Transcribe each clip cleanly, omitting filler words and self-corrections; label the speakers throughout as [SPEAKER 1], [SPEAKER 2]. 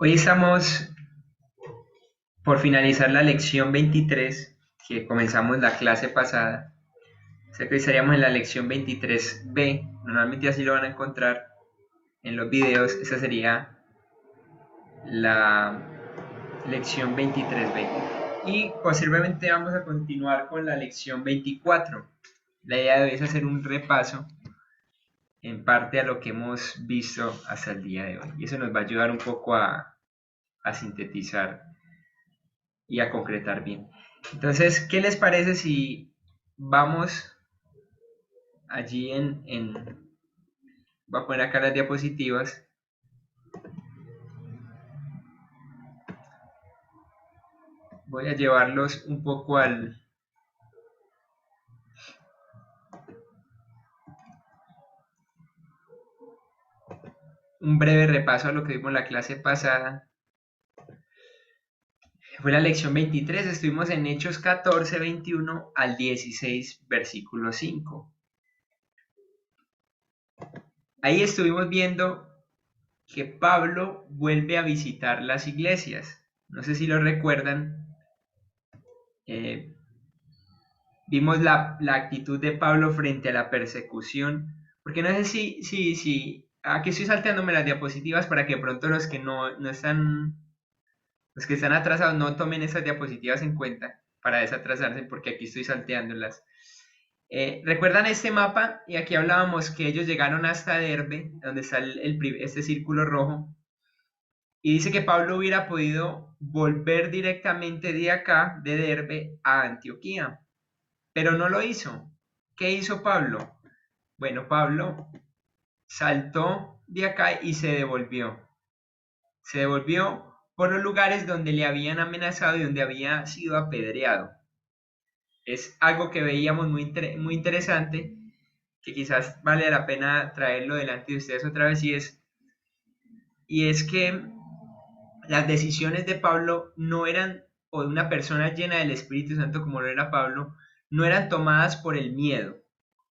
[SPEAKER 1] Hoy estamos por finalizar la lección 23, que comenzamos la clase pasada. O sea que hoy estaríamos en la lección 23b. Normalmente así lo van a encontrar en los videos. Esa sería la lección 23b. Y posiblemente vamos a continuar con la lección 24. La idea de hoy es hacer un repaso en parte a lo que hemos visto hasta el día de hoy. Y eso nos va a ayudar un poco a sintetizar y a concretar bien. Entonces, ¿qué les parece si vamos allí voy a poner acá las diapositivas, voy a llevarlos un poco un breve repaso a lo que vimos en la clase pasada. Fue la lección 23, estuvimos en Hechos 14, 21 al 16, versículo 5. Ahí estuvimos viendo que Pablo vuelve a visitar las iglesias. No sé si lo recuerdan. Eh, Vimos la actitud de Pablo frente a la persecución, porque no sé si, aquí estoy salteándome las diapositivas para que pronto los que no están, los que están atrasados no tomen esas diapositivas en cuenta para desatrasarse, porque aquí estoy salteándolas. ¿Recuerdan este mapa? Y aquí hablábamos que ellos llegaron hasta Derbe, donde está este círculo rojo, y dice que Pablo hubiera podido volver directamente de acá, de Derbe, a Antioquía, pero no lo hizo. ¿Qué hizo Pablo? Bueno, Pablo saltó de acá y se devolvió. Se devolvió por los lugares donde le habían amenazado y donde había sido apedreado. Es algo que veíamos muy interesante, que quizás vale la pena traerlo delante de ustedes otra vez, y es que las decisiones de Pablo no eran, o de una persona llena del Espíritu Santo como lo era Pablo, no eran tomadas por el miedo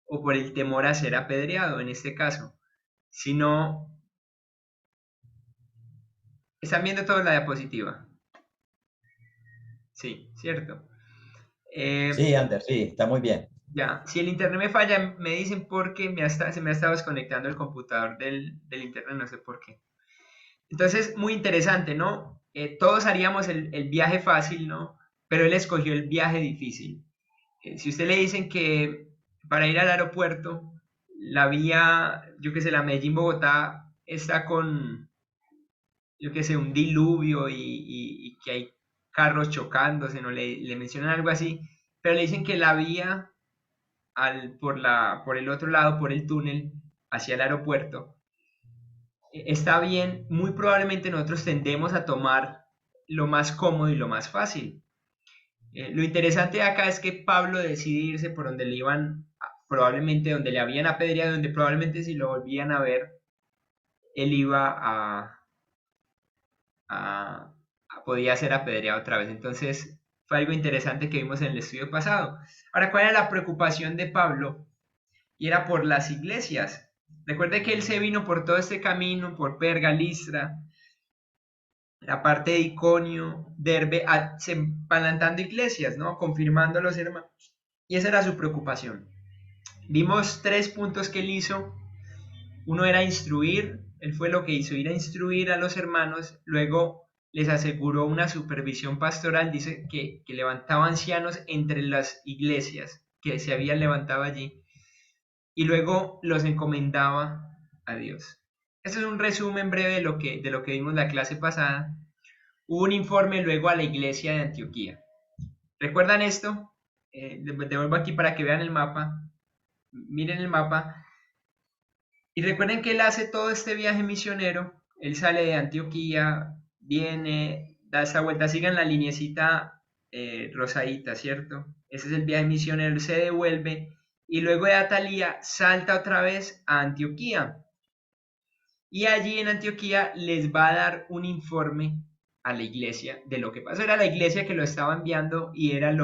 [SPEAKER 1] o por el temor a ser apedreado en este caso, sino, están viendo toda la diapositiva, sí, cierto.
[SPEAKER 2] Sí,
[SPEAKER 1] Eh,
[SPEAKER 2] Ander, sí, está muy bien.
[SPEAKER 1] ya, si el internet me falla, me dicen porque se me ha estado desconectando el computador del internet, no sé por qué. Entonces, muy interesante, ¿no? Todos haríamos el viaje fácil, ¿no? Pero él escogió el viaje difícil. Si usted le dicen que para ir al aeropuerto, la vía, yo qué sé, la Medellín-Bogotá está con, yo qué sé, un diluvio y que hay carros chocándose, ¿no? Le mencionan algo así, pero le dicen que la vía por el otro lado, por el túnel hacia el aeropuerto, está bien, muy probablemente nosotros tendemos a tomar lo más cómodo y lo más fácil. Lo interesante de acá es que Pablo decide irse por donde le iban, probablemente donde le habían apedreado, donde probablemente si lo volvían a ver, él iba a, podía ser apedreado otra vez. Entonces fue algo interesante que vimos en el estudio pasado. Ahora, ¿cuál era la preocupación de Pablo? Y era por las iglesias. Recuerde que él se vino por todo este camino, por Perga, Listra, la parte de Iconio, Derbe, plantando iglesias, ¿no? Confirmando a los hermanos. Y esa era su preocupación. Vimos tres puntos que él hizo. Uno era instruir, él fue lo que hizo, ir a instruir a los hermanos, luego les aseguró una supervisión pastoral, dice que levantaba ancianos entre las iglesias que se habían levantado allí, y luego los encomendaba a Dios. Este es un resumen breve de lo que vimos la clase pasada. Hubo un informe luego a la iglesia de Antioquía. ¿Recuerdan esto? Devuelvo aquí para que vean el mapa. Miren el mapa. Y recuerden que él hace todo este viaje misionero, él sale de Antioquía, viene, da esta vuelta, sigan la linecita rosadita, ¿cierto? Ese es el viaje misionero, él se devuelve y luego de Atalía salta otra vez a Antioquía. Y allí en Antioquía les va a dar un informe a la iglesia de lo que pasó. Era la iglesia que lo estaba enviando y era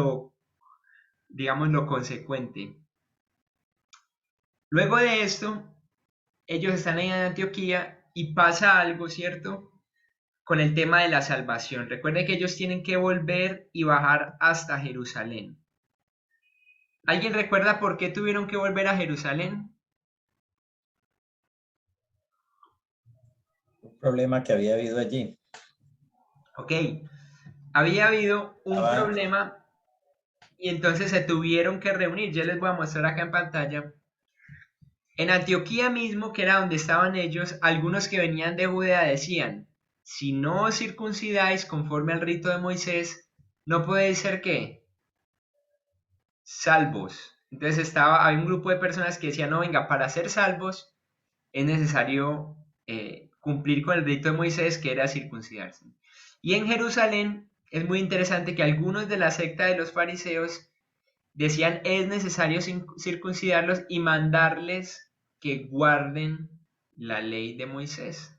[SPEAKER 1] digamos, lo consecuente. Luego de esto, ellos están ahí en Antioquía y pasa algo, ¿cierto? con el tema de la salvación. Recuerden que ellos tienen que volver y bajar hasta Jerusalén. ¿Alguien recuerda por qué tuvieron que volver a Jerusalén?
[SPEAKER 2] Un problema que había habido allí.
[SPEAKER 1] Ok, había habido un problema y entonces se tuvieron que reunir. Yo les voy a mostrar acá en pantalla. En Antioquía mismo, que era donde estaban ellos, algunos que venían de Judea decían, si no os circuncidáis conforme al rito de Moisés, no podéis ser ¿qué? Salvos. Entonces había un grupo de personas que decían, no, venga, para ser salvos es necesario cumplir con el rito de Moisés, que era circuncidarse. Y en Jerusalén es muy interesante que algunos de la secta de los fariseos decían es necesario circuncidarlos y mandarles que guarden la ley de Moisés.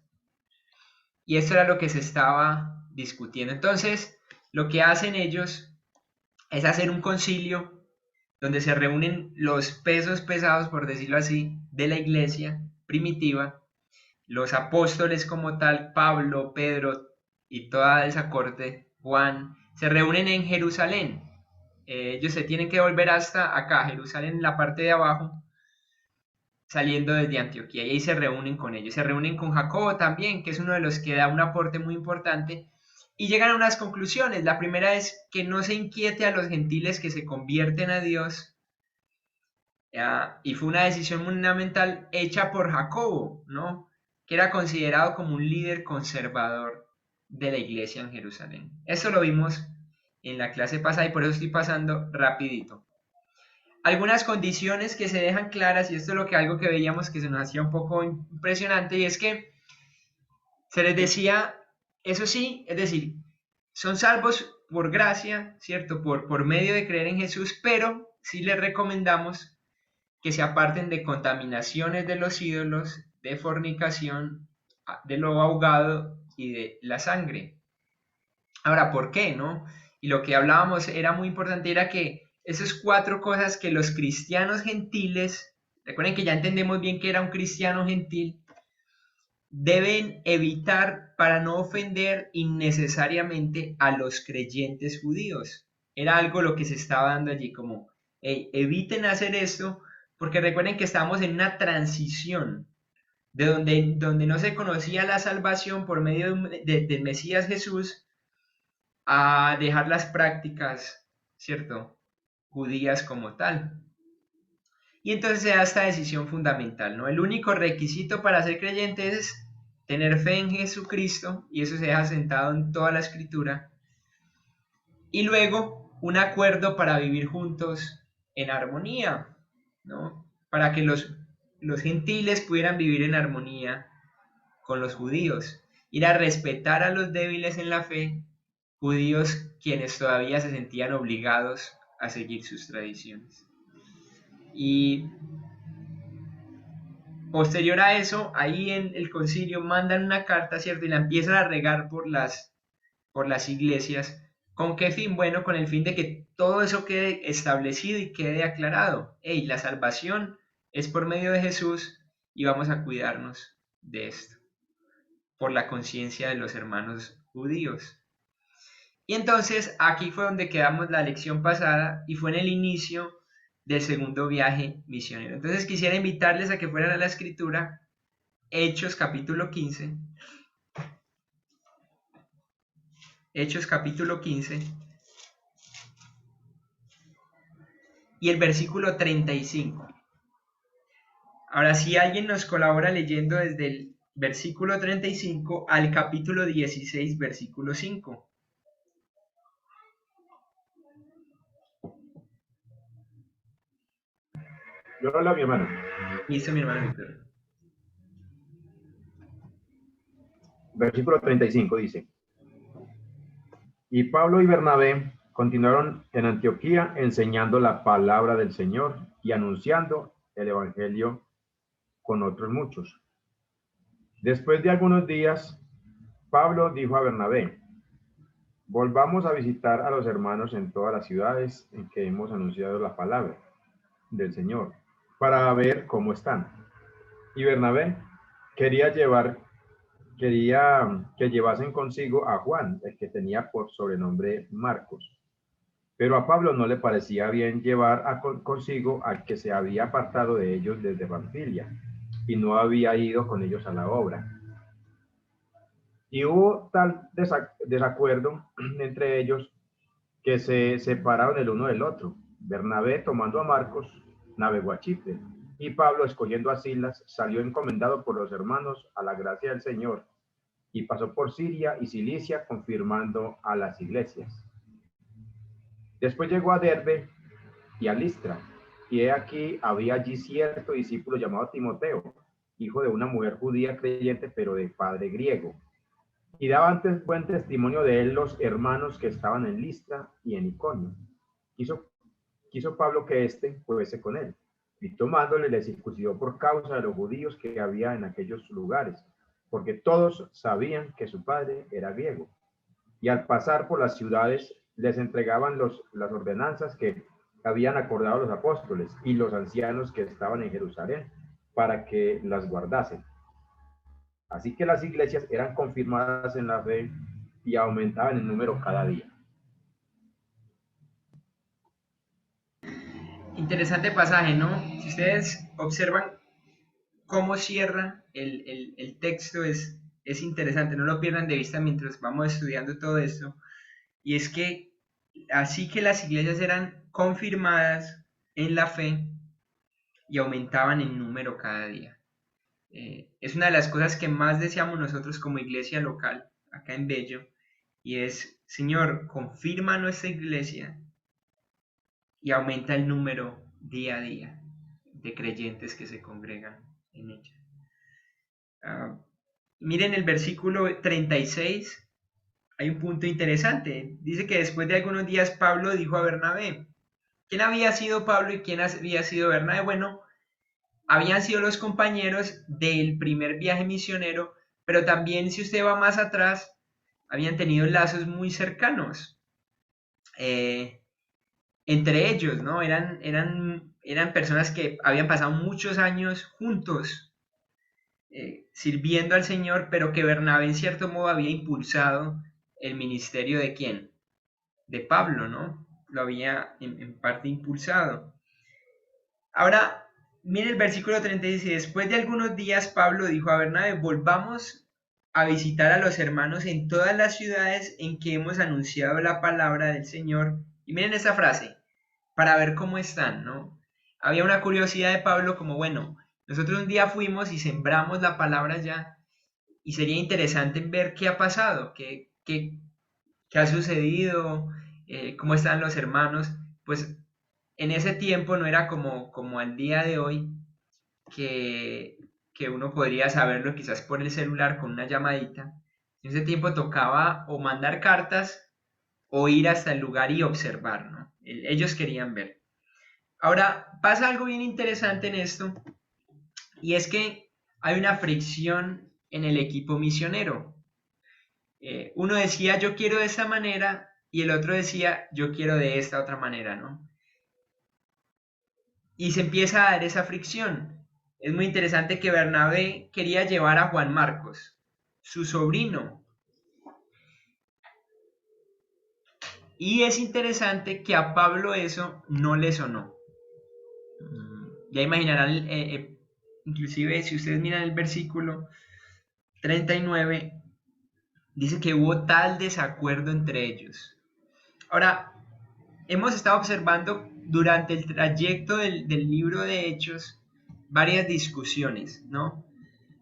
[SPEAKER 1] Y esto era lo que se estaba discutiendo. Entonces, lo que hacen ellos es hacer un concilio donde se reúnen los pesos pesados, por decirlo así, de la iglesia primitiva, los apóstoles como tal, Pablo, Pedro y toda esa corte, Juan, se reúnen en Jerusalén. Ellos se tienen que volver hasta acá, Jerusalén, en la parte de abajo, saliendo desde Antioquía, y ahí se reúnen con ellos. Se reúnen con Jacobo también, que es uno de los que da un aporte muy importante, y llegan a unas conclusiones. La primera es que no se inquiete a los gentiles que se convierten a Dios, y fue una decisión fundamental hecha por Jacobo, ¿no? Que era considerado como un líder conservador de la iglesia en Jerusalén. Eso lo vimos en la clase pasada y por eso estoy pasando rapidito. Algunas condiciones que se dejan claras, y esto es algo que veíamos que se nos hacía un poco impresionante, y es que se les decía, eso sí, es decir, son salvos por gracia, ¿cierto? Por medio de creer en Jesús, pero sí les recomendamos que se aparten de contaminaciones de los ídolos, de fornicación, de lo ahogado y de la sangre. Ahora, ¿por qué, no? Y lo que hablábamos era muy importante, era que esas 4 cosas que los cristianos gentiles, recuerden que ya entendemos bien que era un cristiano gentil, deben evitar para no ofender innecesariamente a los creyentes judíos. Era algo lo que se estaba dando allí, como, hey, eviten hacer esto, porque recuerden que estamos en una transición de donde no se conocía la salvación por medio del Mesías Jesús, a dejar las prácticas, ¿cierto? Judías como tal. Y entonces se da esta decisión fundamental, ¿no? El único requisito para ser creyente es tener fe en Jesucristo, y eso se deja sentado en toda la escritura. Y luego un acuerdo para vivir juntos en armonía, ¿no? Para que los gentiles pudieran vivir en armonía con los judíos. Ir a respetar a los débiles en la fe, judíos quienes todavía se sentían obligados a seguir sus tradiciones. Y posterior a eso, ahí en el concilio mandan una carta, ¿cierto? Y la empiezan a regar por las iglesias. ¿Con qué fin? Bueno, con el fin de que todo eso quede establecido y quede aclarado. Hey, la salvación es por medio de Jesús y vamos a cuidarnos de esto, por la conciencia de los hermanos judíos. Y entonces aquí fue donde quedamos la lección pasada y fue en el inicio del segundo viaje misionero. Entonces quisiera invitarles a que fueran a la escritura, Hechos capítulo 15. Hechos capítulo 15 y el versículo 35. Ahora, si alguien nos colabora leyendo desde el versículo 35 al capítulo 16, versículo 5.
[SPEAKER 3] Yo lo leo, mi hermano.
[SPEAKER 1] Listo, mi hermano Víctor.
[SPEAKER 3] Versículo 35 dice: Y Pablo y Bernabé continuaron en Antioquía enseñando la palabra del Señor y anunciando el evangelio con otros muchos. Después de algunos días, Pablo dijo a Bernabé: volvamos a visitar a los hermanos en todas las ciudades en que hemos anunciado la palabra del Señor, para ver cómo están. Y Bernabé quería quería que llevasen consigo a Juan, el que tenía por sobrenombre Marcos. Pero a Pablo no le parecía bien llevar consigo al que se había apartado de ellos desde Panfilia y no había ido con ellos a la obra. Y hubo tal desacuerdo entre ellos que se separaron el uno del otro. Bernabé, tomando a Marcos, navegó a Chipre, y Pablo, escogiendo a Silas, salió encomendado por los hermanos a la gracia del Señor, y pasó por Siria y Cilicia, confirmando a las iglesias. Después llegó a Derbe y a Listra, y he aquí había allí cierto discípulo llamado Timoteo, hijo de una mujer judía creyente, pero de padre griego. Y daban buen testimonio de él los hermanos que estaban en Listra y en Iconio. Quiso Pablo que éste fuese con él, y tomándole le circuncidó por causa de los judíos que había en aquellos lugares, porque todos sabían que su padre era griego. Y al pasar por las ciudades les entregaban las ordenanzas que habían acordado los apóstoles y los ancianos que estaban en Jerusalén para que las guardasen. Así que las iglesias eran confirmadas en la fe y aumentaban en número cada día.
[SPEAKER 1] Interesante pasaje, ¿no? Si ustedes observan cómo cierra el texto, es interesante, no lo pierdan de vista mientras vamos estudiando todo esto. Y es que así que las iglesias eran confirmadas en la fe y aumentaban en número cada día. Es una de las cosas que más deseamos nosotros como iglesia local, acá en Bello, y es, Señor, confirma nuestra iglesia y aumenta el número día a día de creyentes que se congregan en ella. Miren el versículo 36, hay un punto interesante. Dice que después de algunos días Pablo dijo a Bernabé. ¿Quién había sido Pablo y quién había sido Bernabé? Bueno, habían sido los compañeros del primer viaje misionero, pero también si usted va más atrás, habían tenido lazos muy cercanos entre ellos, ¿no? Eran personas que habían pasado muchos años juntos sirviendo al Señor, pero que Bernabé en cierto modo había impulsado el ministerio de ¿quién? De Pablo, ¿no? Lo había en parte impulsado. Ahora, mire el versículo 36. Después de algunos días, Pablo dijo a Bernabé, volvamos a visitar a los hermanos en todas las ciudades en que hemos anunciado la palabra del Señor. Y miren esa frase, para ver cómo están, ¿no? Había una curiosidad de Pablo como, bueno, nosotros un día fuimos y sembramos la palabra ya, y sería interesante ver qué ha pasado, qué ha sucedido, cómo están los hermanos. Pues en ese tiempo no era como al día de hoy, que uno podría saberlo quizás por el celular con una llamadita. En ese tiempo tocaba o mandar cartas o ir hasta el lugar y observar, ¿no? Ellos querían ver. Ahora, pasa algo bien interesante en esto, y es que hay una fricción en el equipo misionero. Uno decía, yo quiero de esa manera, y el otro decía, yo quiero de esta otra manera, ¿no? Y se empieza a dar esa fricción. Es muy interesante que Bernabé quería llevar a Juan Marcos, su sobrino. Y es interesante que a Pablo eso no le sonó. Ya imaginarán, inclusive si ustedes miran el versículo 39, dice que hubo tal desacuerdo entre ellos. Ahora, hemos estado observando durante el trayecto del libro de Hechos varias discusiones, ¿no?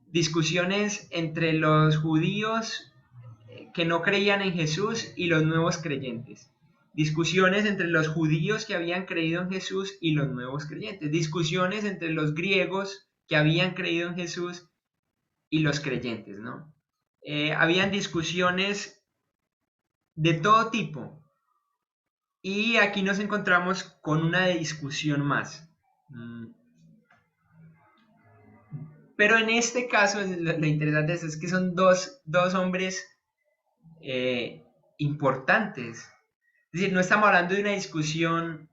[SPEAKER 1] Discusiones entre los judíos que no creían en Jesús y los nuevos creyentes. Discusiones entre los judíos que habían creído en Jesús y los nuevos creyentes. Discusiones entre los griegos que habían creído en Jesús y los creyentes, ¿no? Habían discusiones de todo tipo. Y aquí nos encontramos con una discusión más. Pero en este caso, lo interesante es que son dos hombres importantes. Es decir, no estamos hablando de una discusión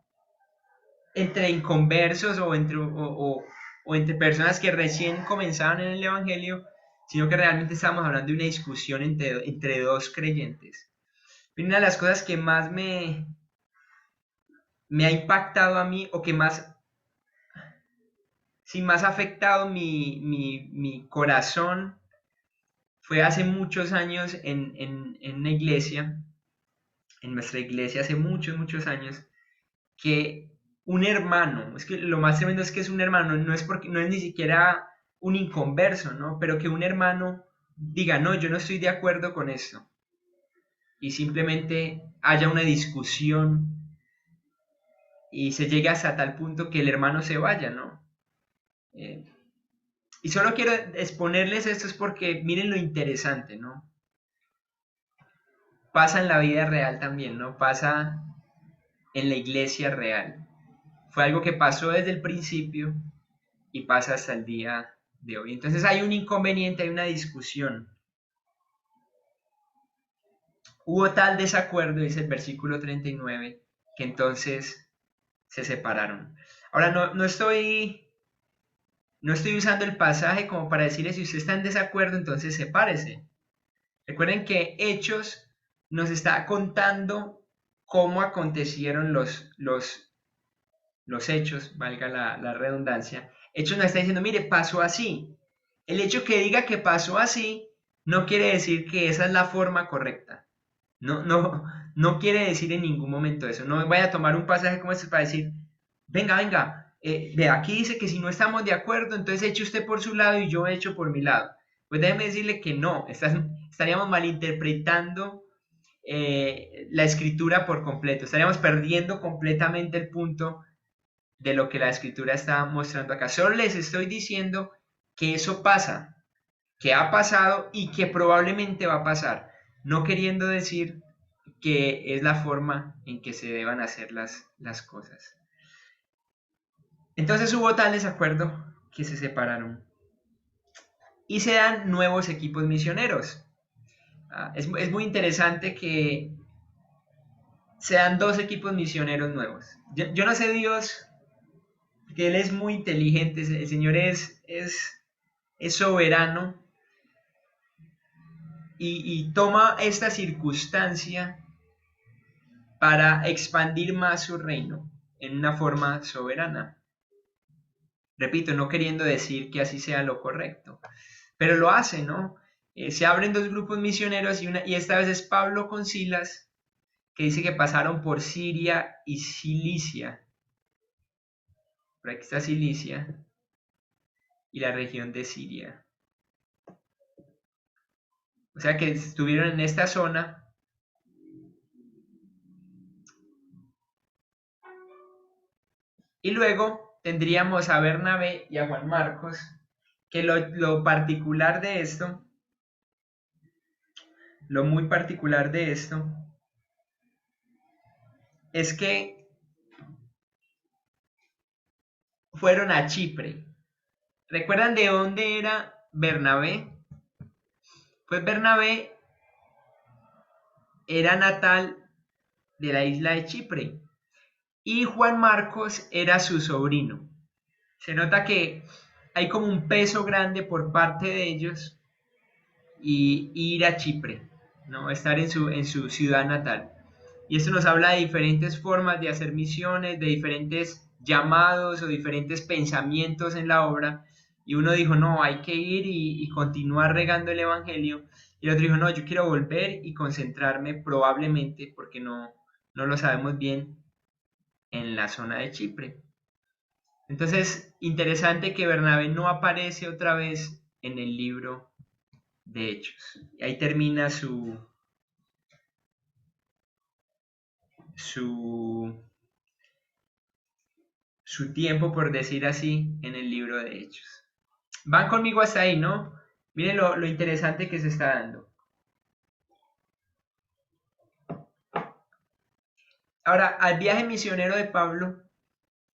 [SPEAKER 1] entre inconversos o entre personas que recién comenzaban en el Evangelio, sino que realmente estamos hablando de una discusión entre dos creyentes. Y una de las cosas que más me ha impactado a mí, o que más, sí, más ha afectado mi corazón, fue hace muchos años en una iglesia, en nuestra iglesia hace muchos años, que un hermano, es que lo más tremendo es que es un hermano, no es porque no es ni siquiera un inconverso, ¿no? Pero que un hermano diga, no, yo no estoy de acuerdo con esto, y simplemente haya una discusión y se llegue hasta tal punto que el hermano se vaya, ¿no? Eh, y solo quiero exponerles esto es porque miren lo interesante, ¿no? Pasa en la vida real también, ¿no? Pasa en la iglesia real. Fue algo que pasó desde el principio y pasa hasta el día de hoy. Entonces hay un inconveniente, hay una discusión. Hubo tal desacuerdo, dice el versículo 39, que entonces se separaron. Ahora no estoy usando el pasaje como para decirle si usted está en desacuerdo, entonces sepárese. Recuerden que Hechos nos está contando cómo acontecieron los hechos, valga la redundancia. Hechos nos está diciendo, mire, pasó así. El hecho que diga que pasó así no quiere decir que esa es la forma correcta. No quiere decir en ningún momento eso. No vaya a tomar un pasaje como este para decir, venga, de aquí dice que si no estamos de acuerdo, entonces eche usted por su lado y yo echo por mi lado. Pues déjeme decirle que no, estaríamos malinterpretando la escritura por completo, estaríamos perdiendo completamente el punto de lo que la escritura está mostrando acá. Solo les estoy diciendo que eso pasa, que ha pasado y que probablemente va a pasar, no queriendo decir que es la forma en que se deban hacer las cosas. Entonces hubo tal desacuerdo que se separaron y se dan nuevos equipos misioneros. Es muy interesante que se dan dos equipos misioneros nuevos. Yo no sé Dios, que Él es muy inteligente, el Señor es soberano y toma esta circunstancia para expandir más su reino en una forma soberana. Repito, no queriendo decir que así sea lo correcto, pero lo hace, ¿no? Se abren dos grupos misioneros y esta vez es Pablo con Silas, que dice que pasaron por Siria y Cilicia. Por aquí está Cilicia y la región de Siria. O sea que estuvieron en esta zona. Y luego tendríamos a Bernabé y a Juan Marcos, que lo particular de esto, lo muy particular de esto, es que fueron a Chipre. ¿Recuerdan de dónde era Bernabé? Pues Bernabé era natal de la isla de Chipre y Juan Marcos era su sobrino. Se nota que hay como un peso grande por parte de ellos y ir a Chipre, ¿no? Estar en su ciudad natal. Y esto nos habla de diferentes formas de hacer misiones, de diferentes llamados o diferentes pensamientos en la obra. Y uno dijo, no, hay que ir y continuar regando el Evangelio. Y el otro dijo, no, yo quiero volver y concentrarme probablemente, porque no lo sabemos bien, en la zona de Chipre. Entonces, interesante que Bernabé no aparece otra vez en el libro de Hechos. Y ahí termina su tiempo, por decir así, en el libro de Hechos. Van conmigo hasta ahí, ¿no? Miren lo interesante que se está dando. Ahora, al viaje misionero de Pablo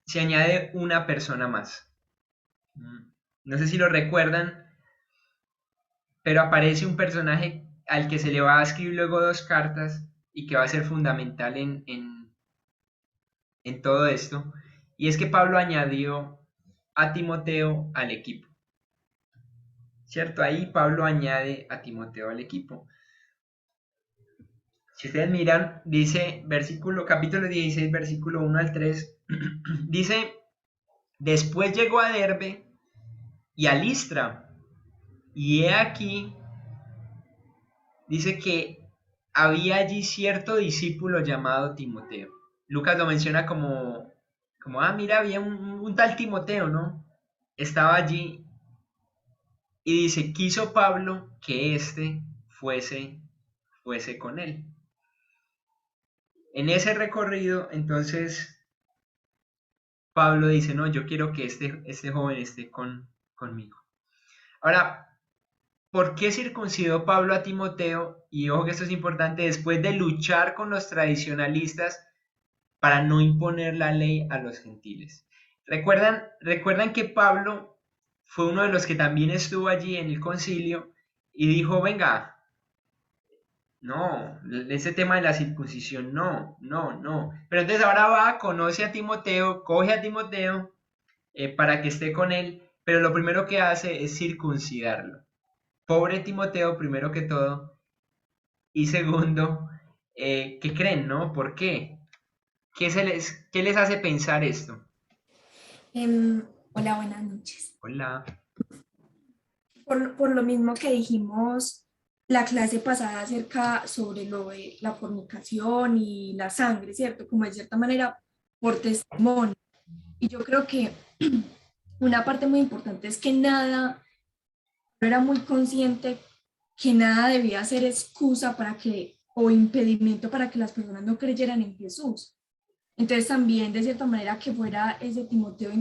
[SPEAKER 1] se añade una persona más. No sé si lo recuerdan, pero aparece un personaje al que se le va a escribir luego dos cartas y que va a ser fundamental en todo esto. Y es que Pablo añadió a Timoteo al equipo. ¿cierto? Ahí Pablo añade a Timoteo al equipo. Si ustedes miran, dice capítulo 16, versículo 1 al 3, dice, después llegó a Derbe y a Listra, y he aquí, dice que había allí cierto discípulo llamado Timoteo. Lucas lo menciona como mira, había un tal Timoteo, ¿no? Estaba allí y dice, quiso Pablo que éste fuese con él. En ese recorrido, entonces, Pablo dice, no, yo quiero que este joven esté conmigo. Ahora, ¿por qué circuncidó Pablo a Timoteo? Y ojo que esto es importante, después de luchar con los tradicionalistas para no imponer la ley a los gentiles. ¿Recuerdan que Pablo fue uno de los que también estuvo allí en el concilio y dijo, venga, no, ese tema de la circuncisión, no, no, no. Pero entonces ahora va, conoce a Timoteo, coge a Timoteo para que esté con él, pero lo primero que hace es circuncidarlo. Pobre Timoteo, primero que todo, y segundo, ¿qué creen, no? ¿Por qué? ¿Qué les hace pensar esto?
[SPEAKER 4] Hola, buenas noches.
[SPEAKER 1] Hola.
[SPEAKER 4] Por lo mismo que dijimos la clase pasada acerca sobre lo de la fornicación y la sangre, ¿cierto? Como de cierta manera por testimonio. Y yo creo que una parte muy importante es que no era muy consciente que nada debía ser excusa o impedimento para que las personas no creyeran en Jesús. Entonces también de cierta manera que fuera ese Timoteo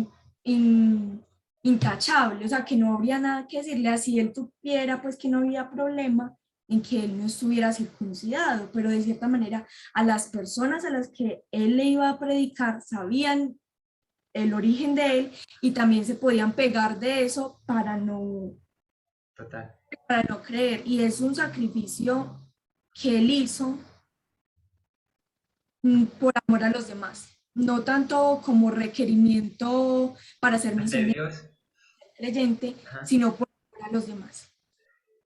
[SPEAKER 4] intachable, o sea, que no habría nada que decirle, así él supiera pues que no había problema en que él no estuviera circuncidado, pero de cierta manera a las personas a las que él le iba a predicar sabían el origen de él y también se podían pegar de eso
[SPEAKER 1] Total.
[SPEAKER 4] para no creer. Y es un sacrificio que él hizo por amor a los demás, no tanto como requerimiento para ser
[SPEAKER 1] Ante
[SPEAKER 4] misionero
[SPEAKER 1] Dios.
[SPEAKER 4] creyente,
[SPEAKER 1] Ajá.
[SPEAKER 4] sino por amor a los demás.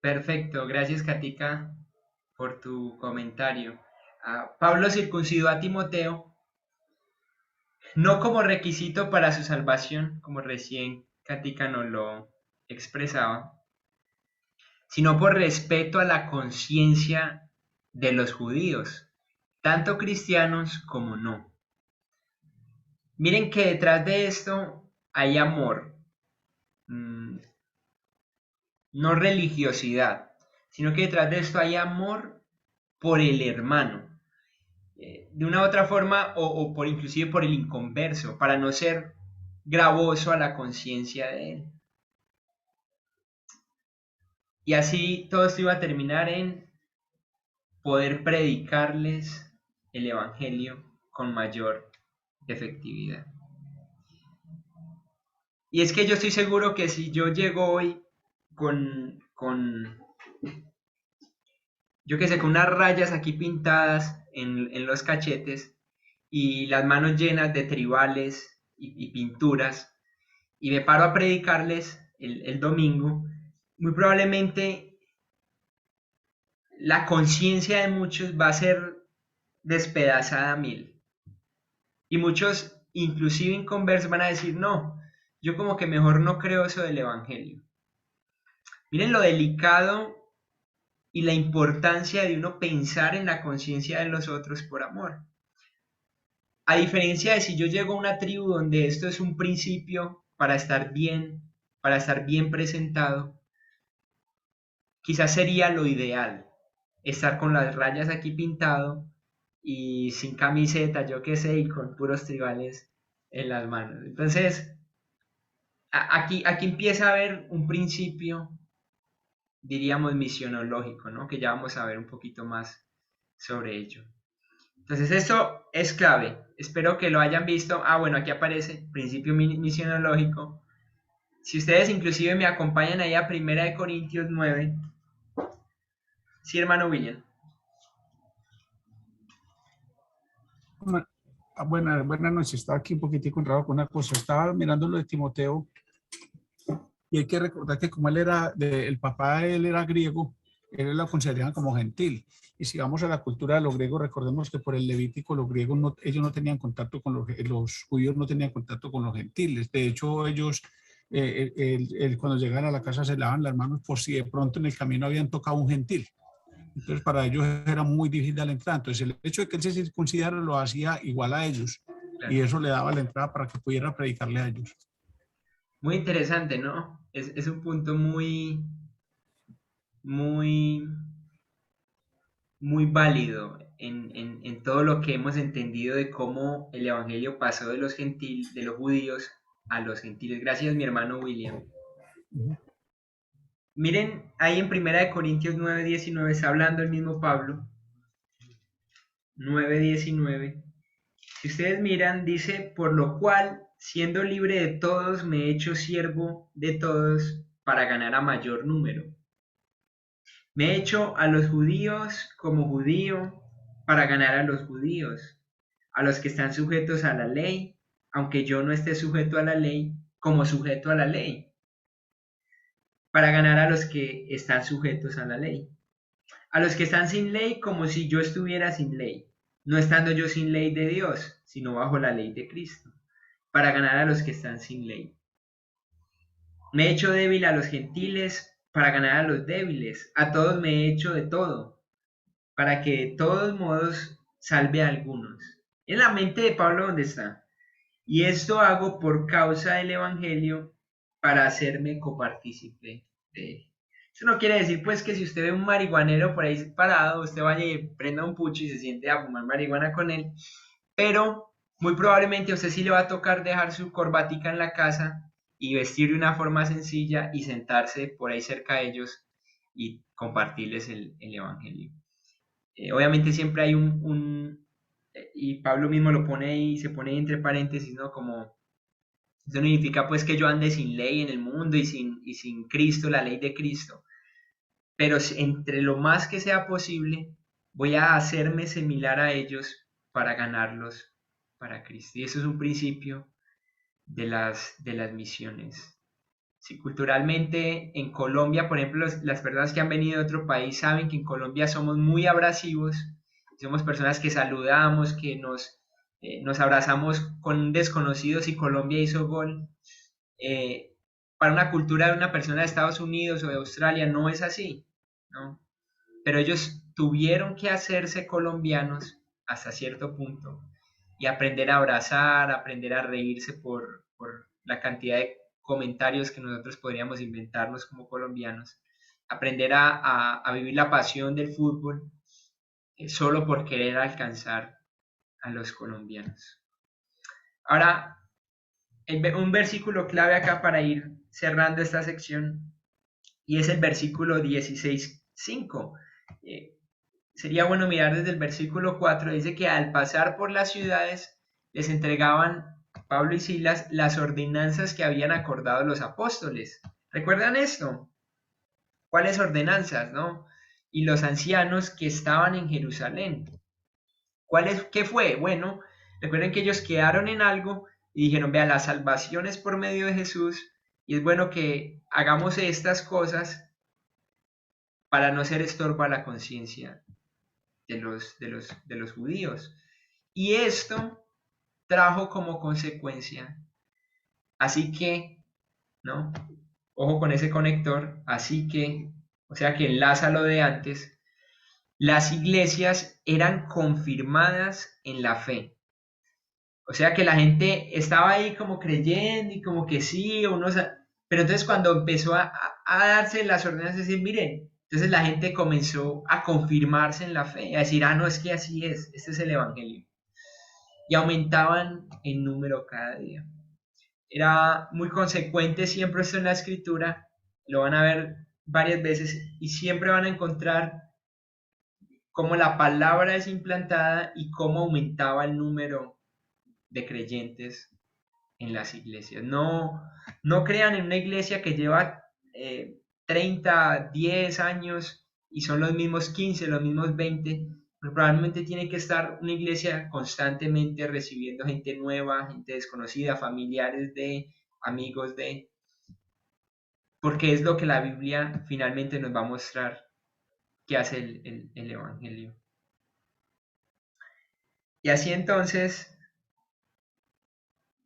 [SPEAKER 1] Perfecto. Gracias, Katica, por tu comentario. Pablo circuncidó a Timoteo no como requisito para su salvación, como recién Katica nos lo expresaba, sino por respeto a la conciencia de los judíos, tanto cristianos como no. Miren que detrás de esto hay amor, no religiosidad, sino que detrás de esto hay amor por el hermano. De una u otra forma, o por inclusive por el inconverso, para no ser gravoso a la conciencia de él. Y así todo esto iba a terminar en poder predicarles el Evangelio con mayor efectividad. Y es que yo estoy seguro que si yo llego hoy con yo qué sé, con unas rayas aquí pintadas en los cachetes y las manos llenas de tribales y pinturas, y me paro a predicarles el domingo, muy probablemente la conciencia de muchos va a ser despedazada a mil. Y muchos, inclusive inconversos, van a decir, no, yo como que mejor no creo eso del Evangelio. Miren lo delicado y la importancia de uno pensar en la conciencia de los otros por amor. A diferencia de si yo llego a una tribu donde esto es un principio para estar bien presentado, quizás sería lo ideal, estar con las rayas aquí pintado y sin camiseta, yo qué sé, y con puros tribales en las manos. Entonces, aquí empieza a haber un principio, diríamos, misionológico, ¿no? Que ya vamos a ver un poquito más sobre ello. Entonces, esto es clave. Espero que lo hayan visto. Bueno, aquí aparece principio misionológico. Si ustedes inclusive me acompañan ahí a 1 Corintios 9. Sí, hermano William.
[SPEAKER 5] Buenas noches. Estaba aquí un poquitico enredado con una cosa. Estaba mirando lo de Timoteo Y hay que recordar que como el papá de él era griego, él lo consideraban como gentil. Y si vamos a la cultura de los griegos, recordemos que por el Levítico los griegos ellos no tenían contacto con los judíos, no tenían contacto con los gentiles. De hecho, ellos cuando llegaban a la casa se lavaban las manos por si de pronto en el camino habían tocado un gentil. Entonces para ellos era muy difícil la entrada. Entonces el hecho de que él se circuncidara lo hacía igual a ellos.
[SPEAKER 1] Claro.
[SPEAKER 5] Y eso le daba la entrada para que pudiera predicarle a ellos.
[SPEAKER 1] Muy interesante, ¿no? Es un punto muy, muy, muy válido en todo lo que hemos entendido de cómo el evangelio pasó de los judíos a los gentiles. Gracias, mi hermano William. Miren, ahí en 1 Corintios 9:19 está hablando el mismo Pablo. 9:19. Si ustedes miran, dice, por lo cual, siendo libre de todos, me he hecho siervo de todos para ganar a mayor número. Me he hecho a los judíos como judío para ganar a los judíos, a los que están sujetos a la ley, aunque yo no esté sujeto a la ley, como sujeto a la ley, para ganar a los que están sujetos a la ley. A los que están sin ley, como si yo estuviera sin ley, no estando yo sin ley de Dios, sino bajo la ley de Cristo, para ganar a los que están sin ley. Me he hecho débil a los gentiles, para ganar a los débiles. A todos me he hecho de todo, para que de todos modos salve a algunos. En la mente de Pablo, ¿dónde está? Y esto hago por causa del Evangelio, para hacerme copartícipe de él. Eso no quiere decir pues que si usted ve un marihuanero por ahí parado, usted vaya y prenda un pucho y se siente a fumar marihuana con él, pero muy probablemente a usted sí le va a tocar dejar su corbatica en la casa y vestir de una forma sencilla y sentarse por ahí cerca de ellos y compartirles el evangelio. Obviamente siempre hay y Pablo mismo lo pone ahí, se pone ahí entre paréntesis, ¿no? Como eso no significa pues que yo ande sin ley en el mundo y sin Cristo, la ley de Cristo, pero entre lo más que sea posible voy a hacerme similar a ellos para ganarlos para Cristo. Y eso es un principio de las misiones. Sí, culturalmente en Colombia, por ejemplo, las personas que han venido de otro país saben que en Colombia somos muy abrasivos, somos personas que saludamos, que nos abrazamos con desconocidos y Colombia hizo gol. Para una cultura de una persona de Estados Unidos o de Australia no es así, ¿no? Pero ellos tuvieron que hacerse colombianos hasta cierto punto y aprender a abrazar, aprender a reírse por la cantidad de comentarios que nosotros podríamos inventarnos como colombianos, aprender a vivir la pasión del fútbol solo por querer alcanzar a los colombianos. Ahora, un versículo clave acá para ir cerrando esta sección y es el versículo 16:5. Sería bueno mirar desde el versículo 4, dice que al pasar por las ciudades les entregaban Pablo y Silas las ordenanzas que habían acordado los apóstoles. ¿Recuerdan esto? ¿Cuáles ordenanzas, no? Y los ancianos que estaban en Jerusalén. ¿Qué fue? Bueno, recuerden que ellos quedaron en algo y dijeron, vea, la salvación es por medio de Jesús y es bueno que hagamos estas cosas para no ser estorbo a la conciencia de los judíos. Y esto trajo como consecuencia, así que, ¿no? Ojo con ese conector, así que, o sea que enlaza lo de antes, las iglesias eran confirmadas en la fe. O sea que la gente estaba ahí como creyendo y como que sí, pero entonces cuando empezó a darse las ordenanzas, decir, miren, entonces la gente comenzó a confirmarse en la fe, a decir, no, es que así es, este es el evangelio. Y aumentaban en número cada día. Era muy consecuente siempre esto en la escritura, lo van a ver varias veces y siempre van a encontrar cómo la palabra es implantada y cómo aumentaba el número de creyentes en las iglesias. No crean en una iglesia que lleva 30, 10 años y son los mismos 15, los mismos 20, pero probablemente tiene que estar una iglesia constantemente recibiendo gente nueva, gente desconocida, familiares de, amigos de, porque es lo que la Biblia finalmente nos va a mostrar que hace el Evangelio. Y así entonces,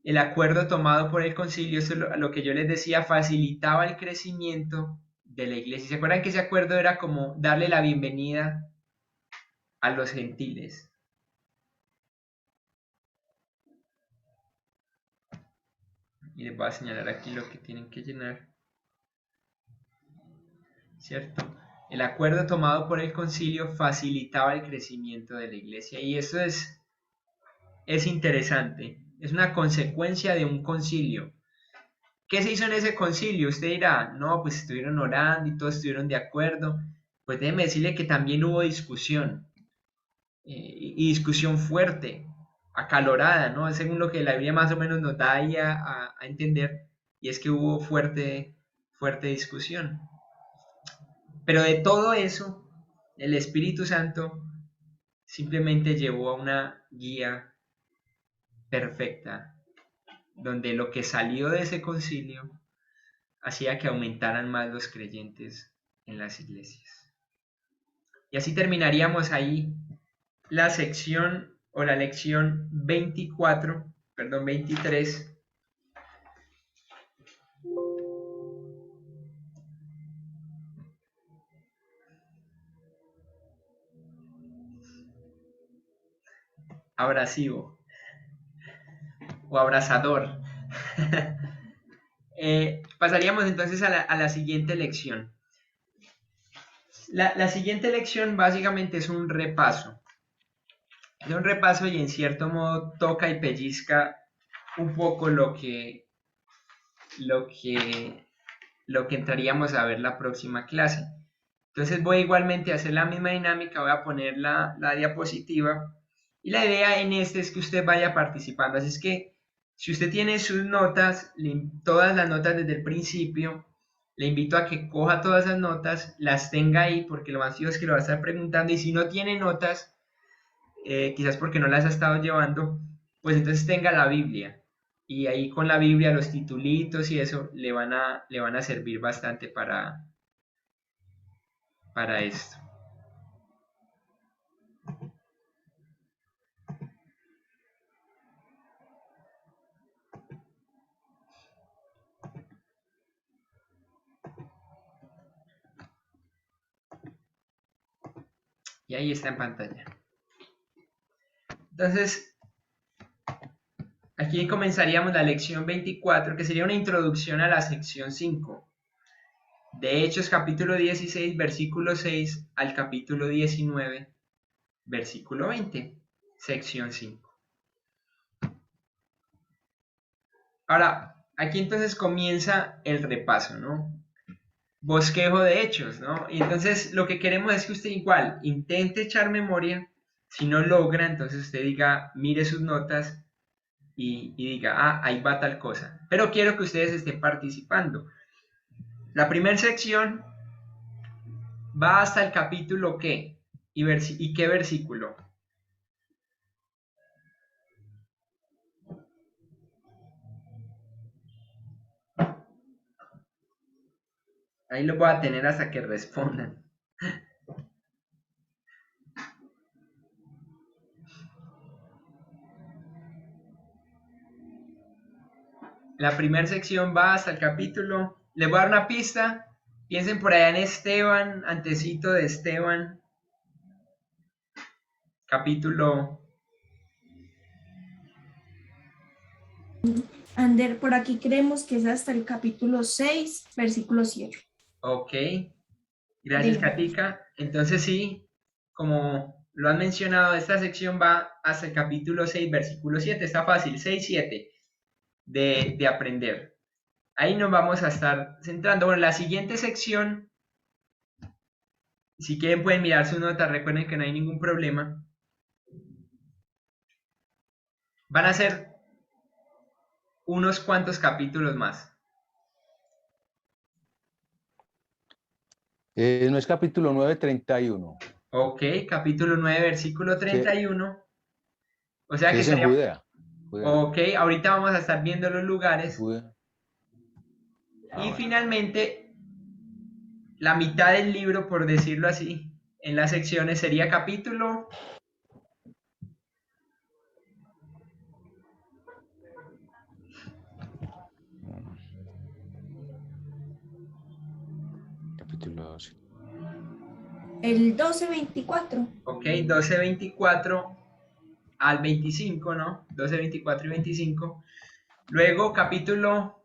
[SPEAKER 1] el acuerdo tomado por el concilio, eso es lo que yo les decía, facilitaba el crecimiento de la iglesia. ¿Se acuerdan que ese acuerdo era como darle la bienvenida a los gentiles? Y les voy a señalar aquí lo que tienen que llenar. ¿Cierto? El acuerdo tomado por el concilio facilitaba el crecimiento de la iglesia. Y eso es interesante. Es una consecuencia de un concilio. ¿Qué se hizo en ese concilio? Usted dirá, no, pues estuvieron orando y todos estuvieron de acuerdo. Pues déjeme decirle que también hubo discusión. Y discusión fuerte, acalorada, ¿no? Según lo que la Biblia más o menos nos da ahí a entender. Y es que hubo fuerte discusión. Pero de todo eso, el Espíritu Santo simplemente llevó a una guía perfecta, donde lo que salió de ese concilio hacía que aumentaran más los creyentes en las iglesias. Y así terminaríamos ahí la sección o la lección 23. Abrasivo o abrazador. Pasaríamos entonces a la siguiente lección. La siguiente lección básicamente es un repaso. Es un repaso y en cierto modo toca y pellizca un poco lo que entraríamos a ver la próxima clase. Entonces voy igualmente a hacer la misma dinámica, voy a poner la diapositiva y la idea en este es que usted vaya participando. Así es que si usted tiene sus notas, todas las notas desde el principio, le invito a que coja todas esas notas, las tenga ahí porque lo más fijo es que lo va a estar preguntando y si no tiene notas, quizás porque no las ha estado llevando, pues entonces tenga la Biblia y ahí con la Biblia los titulitos y eso le van a servir bastante para esto. Y ahí está en pantalla. Entonces, aquí comenzaríamos la lección 24, que sería una introducción a la sección 5. De Hechos, capítulo 16, versículo 6 al capítulo 19, versículo 20, sección 5. Ahora, aquí entonces comienza el repaso, ¿no? Bosquejo de hechos, ¿no? Y entonces lo que queremos es que usted igual intente echar memoria, si no logra, entonces usted diga, mire sus notas y diga, ah, ahí va tal cosa. Pero quiero que ustedes estén participando. La primera sección va hasta el capítulo ¿qué? ¿Y qué versículo? Ahí lo voy a tener hasta que respondan. La primera sección va hasta el capítulo. Les voy a dar una pista. Piensen por allá en Esteban, antecito de Esteban. Capítulo.
[SPEAKER 4] Ander, por aquí creemos que es hasta el capítulo 6, versículo 7.
[SPEAKER 1] Ok. Gracias, Katica. Entonces sí, como lo han mencionado, esta sección va hasta el capítulo 6, versículo 7. Está fácil, 6, 7 de aprender. Ahí nos vamos a estar centrando. Bueno, la siguiente sección, si quieren pueden mirar sus notas, recuerden que no hay ningún problema. Van a ser unos cuantos capítulos más.
[SPEAKER 6] No es capítulo 9, 31.
[SPEAKER 1] Ok, capítulo 9, versículo 31. O sea que
[SPEAKER 6] es en
[SPEAKER 1] sería...
[SPEAKER 6] Judea.
[SPEAKER 1] Ok, ahorita vamos a estar viendo los lugares.
[SPEAKER 6] Judea.
[SPEAKER 1] Y finalmente la mitad del libro, por decirlo así, en las secciones sería capítulo.
[SPEAKER 6] Capítulo 12.
[SPEAKER 4] El 12-24.
[SPEAKER 1] Ok, 12-24 al 25, ¿no? 12, 24 y 25. Luego capítulo,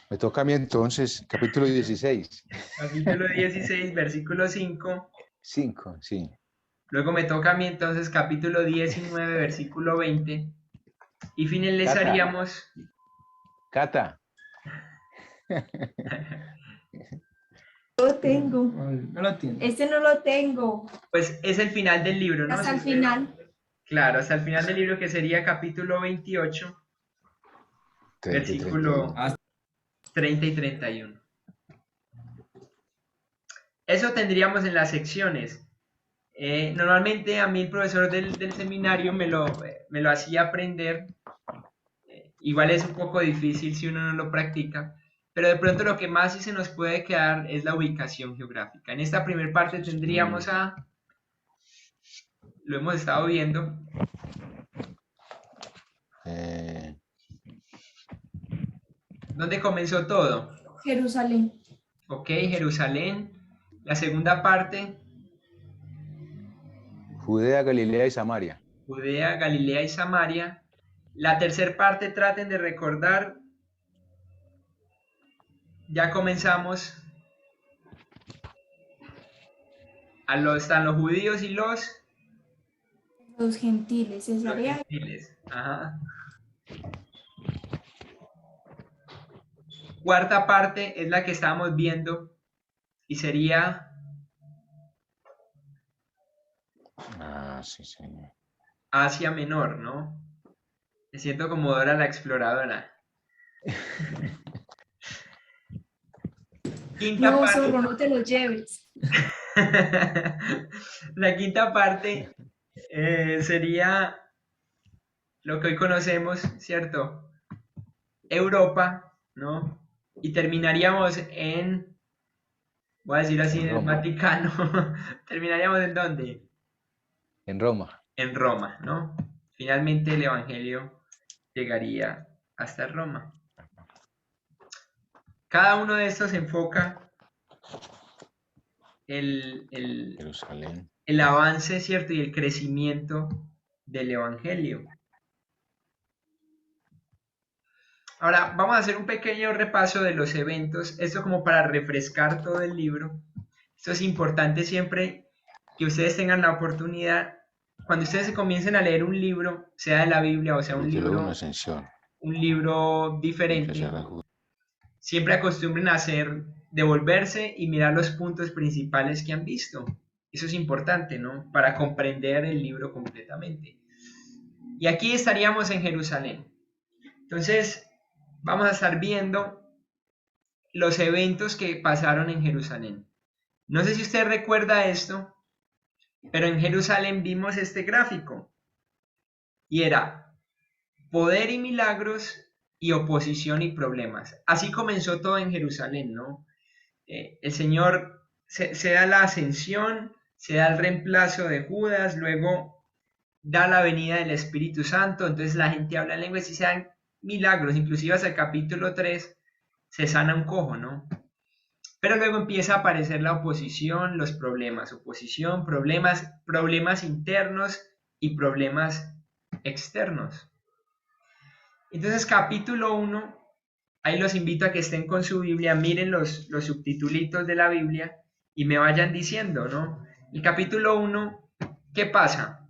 [SPEAKER 6] Me toca a mí entonces, capítulo 16.
[SPEAKER 1] capítulo 16, versículo 5.
[SPEAKER 6] 5, sí.
[SPEAKER 1] Luego me toca a mí entonces capítulo 19, versículo 20. Y finalizaríamos.
[SPEAKER 6] Cata.
[SPEAKER 4] Lo tengo.
[SPEAKER 7] No lo tiene.
[SPEAKER 4] Este no lo tengo.
[SPEAKER 1] Pues es el final del libro, ¿no?
[SPEAKER 4] Hasta el
[SPEAKER 1] Si ustedes-
[SPEAKER 4] final.
[SPEAKER 1] Claro, hasta el final del libro, que sería capítulo 28,
[SPEAKER 6] 30 y
[SPEAKER 1] versículo
[SPEAKER 6] 31.
[SPEAKER 1] 30 y 31. Eso tendríamos en las secciones. Normalmente a mí el profesor del seminario me lo hacía aprender. Igual es un poco difícil si uno no lo practica, pero de pronto lo que más sí se nos puede quedar es la ubicación geográfica. En esta primera parte tendríamos lo hemos estado viendo, ¿dónde comenzó todo?
[SPEAKER 4] Jerusalén.
[SPEAKER 1] Ok, Jerusalén. La segunda parte,
[SPEAKER 6] Judea, Galilea y Samaria.
[SPEAKER 1] Judea, Galilea y Samaria. La tercera parte, traten de recordar. Ya comenzamos. Están los judíos y los
[SPEAKER 4] Los Cesarea.
[SPEAKER 1] gentiles. Ajá. Cuarta parte es la que estábamos viendo y sería
[SPEAKER 6] Ah, sí, señor.
[SPEAKER 1] Asia Menor, ¿no? Me siento como Dora la Exploradora. Quinta
[SPEAKER 4] No,
[SPEAKER 1] parte.
[SPEAKER 4] zorro, no te lo lleves.
[SPEAKER 1] La quinta parte sería lo que hoy conocemos, ¿cierto? Europa, ¿no? Y terminaríamos voy a decir así, en el
[SPEAKER 6] Roma.
[SPEAKER 1] Vaticano. ¿Terminaríamos en dónde?
[SPEAKER 6] En Roma.
[SPEAKER 1] En Roma, ¿no? Finalmente el Evangelio llegaría hasta Roma. Cada uno de estos enfoca el
[SPEAKER 6] Jerusalén.
[SPEAKER 1] avance, ¿cierto? Y el crecimiento del Evangelio. Ahora, vamos a hacer un pequeño repaso de los eventos, esto como para refrescar todo el libro. Esto es importante siempre que ustedes tengan la oportunidad, cuando ustedes se comiencen a leer un libro, sea de la Biblia o sea un
[SPEAKER 6] Capítulo
[SPEAKER 1] libro,
[SPEAKER 6] 1, Ascensión.
[SPEAKER 1] un libro diferente,
[SPEAKER 6] Empezar a Judea.
[SPEAKER 1] siempre acostumbren a devolverse y mirar los puntos principales que han visto. Eso es importante, ¿no? Para comprender el libro completamente. Y aquí estaríamos en Jerusalén. Entonces, vamos a estar viendo los eventos que pasaron en Jerusalén. No sé si usted recuerda esto, pero en Jerusalén vimos este gráfico. Y era poder y milagros y oposición y problemas. Así comenzó todo en Jerusalén, ¿no? El Señor se da la ascensión, se da el reemplazo de Judas, luego da la venida del Espíritu Santo, entonces la gente habla en lenguas y se dan milagros, inclusive hasta el capítulo 3 se sana un cojo, ¿no? Pero luego empieza a aparecer la oposición, los problemas, oposición, problemas internos y problemas externos. Entonces, capítulo 1, ahí los invito a que estén con su Biblia, miren los subtitulitos de la Biblia y me vayan diciendo, ¿no? El capítulo 1, ¿qué pasa?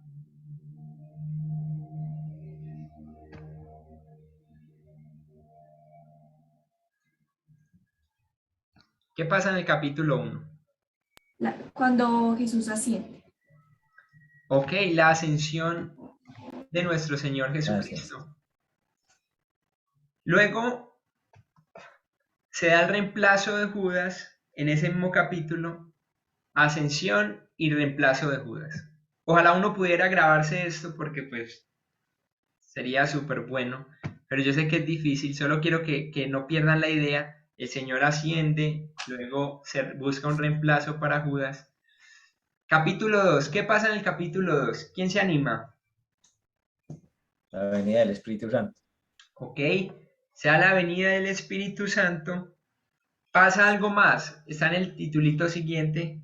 [SPEAKER 1] ¿Qué pasa en el capítulo 1?
[SPEAKER 4] Cuando Jesús asciende.
[SPEAKER 1] Ok, la ascensión de nuestro Señor Jesucristo. Luego se da el reemplazo de Judas en ese mismo capítulo, ascensión y reemplazo de Judas. Ojalá uno pudiera grabarse esto porque pues sería súper bueno, pero yo sé que es difícil, solo quiero que no pierdan la idea. el Señor asciende, luego se busca un reemplazo para Judas. Capítulo 2, ¿qué pasa en el capítulo 2? ¿Quién se anima?
[SPEAKER 2] La venida del Espíritu Santo.
[SPEAKER 1] Ok, se da la venida del Espíritu Santo. Pasa algo más, está en el titulito siguiente,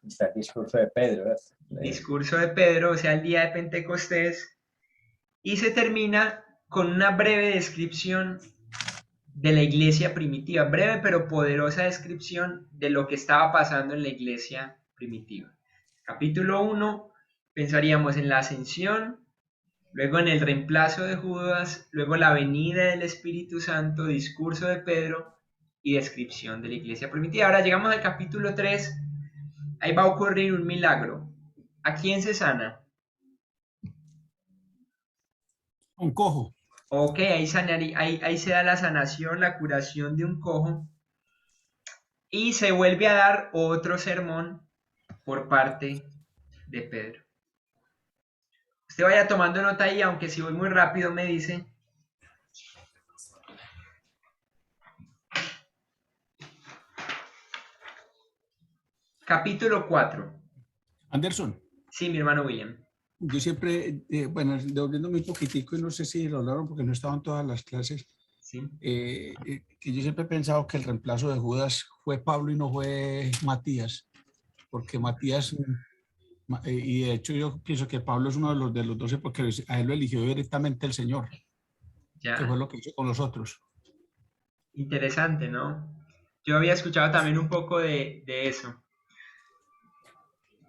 [SPEAKER 2] Está el discurso de Pedro, ¿verdad?
[SPEAKER 1] discurso de Pedro, o sea, el día de Pentecostés, y se termina con una breve descripción de la iglesia primitiva, breve pero poderosa descripción de lo que estaba pasando en la iglesia primitiva. Capítulo 1, pensaríamos en la ascensión, luego en el reemplazo de Judas, luego la venida del Espíritu Santo, discurso de Pedro y descripción de la iglesia primitiva. Ahora llegamos al capítulo 3, ahí va a ocurrir un milagro. ¿A quién se sana?
[SPEAKER 5] Un cojo.
[SPEAKER 1] Ok, ahí se da la sanación, la curación de un cojo y se vuelve a dar otro sermón por parte de Pedro. Usted vaya tomando nota ahí, aunque si voy muy rápido me dice. Capítulo 4.
[SPEAKER 5] Anderson,
[SPEAKER 1] Sí, mi hermano William.
[SPEAKER 5] yo siempre, bueno, devolviéndome un poquitico, y no sé si lo hablaron porque no estaban todas las clases,
[SPEAKER 1] Sí.
[SPEAKER 5] que yo siempre he pensado que el reemplazo de Judas fue Pablo y no fue Matías, porque Matías, y de hecho yo pienso que Pablo es uno de los 12 porque a él lo eligió directamente el Señor, que fue
[SPEAKER 1] Ya.
[SPEAKER 5] lo que hizo con los otros.
[SPEAKER 1] Interesante, ¿no? Yo había escuchado también un poco de eso.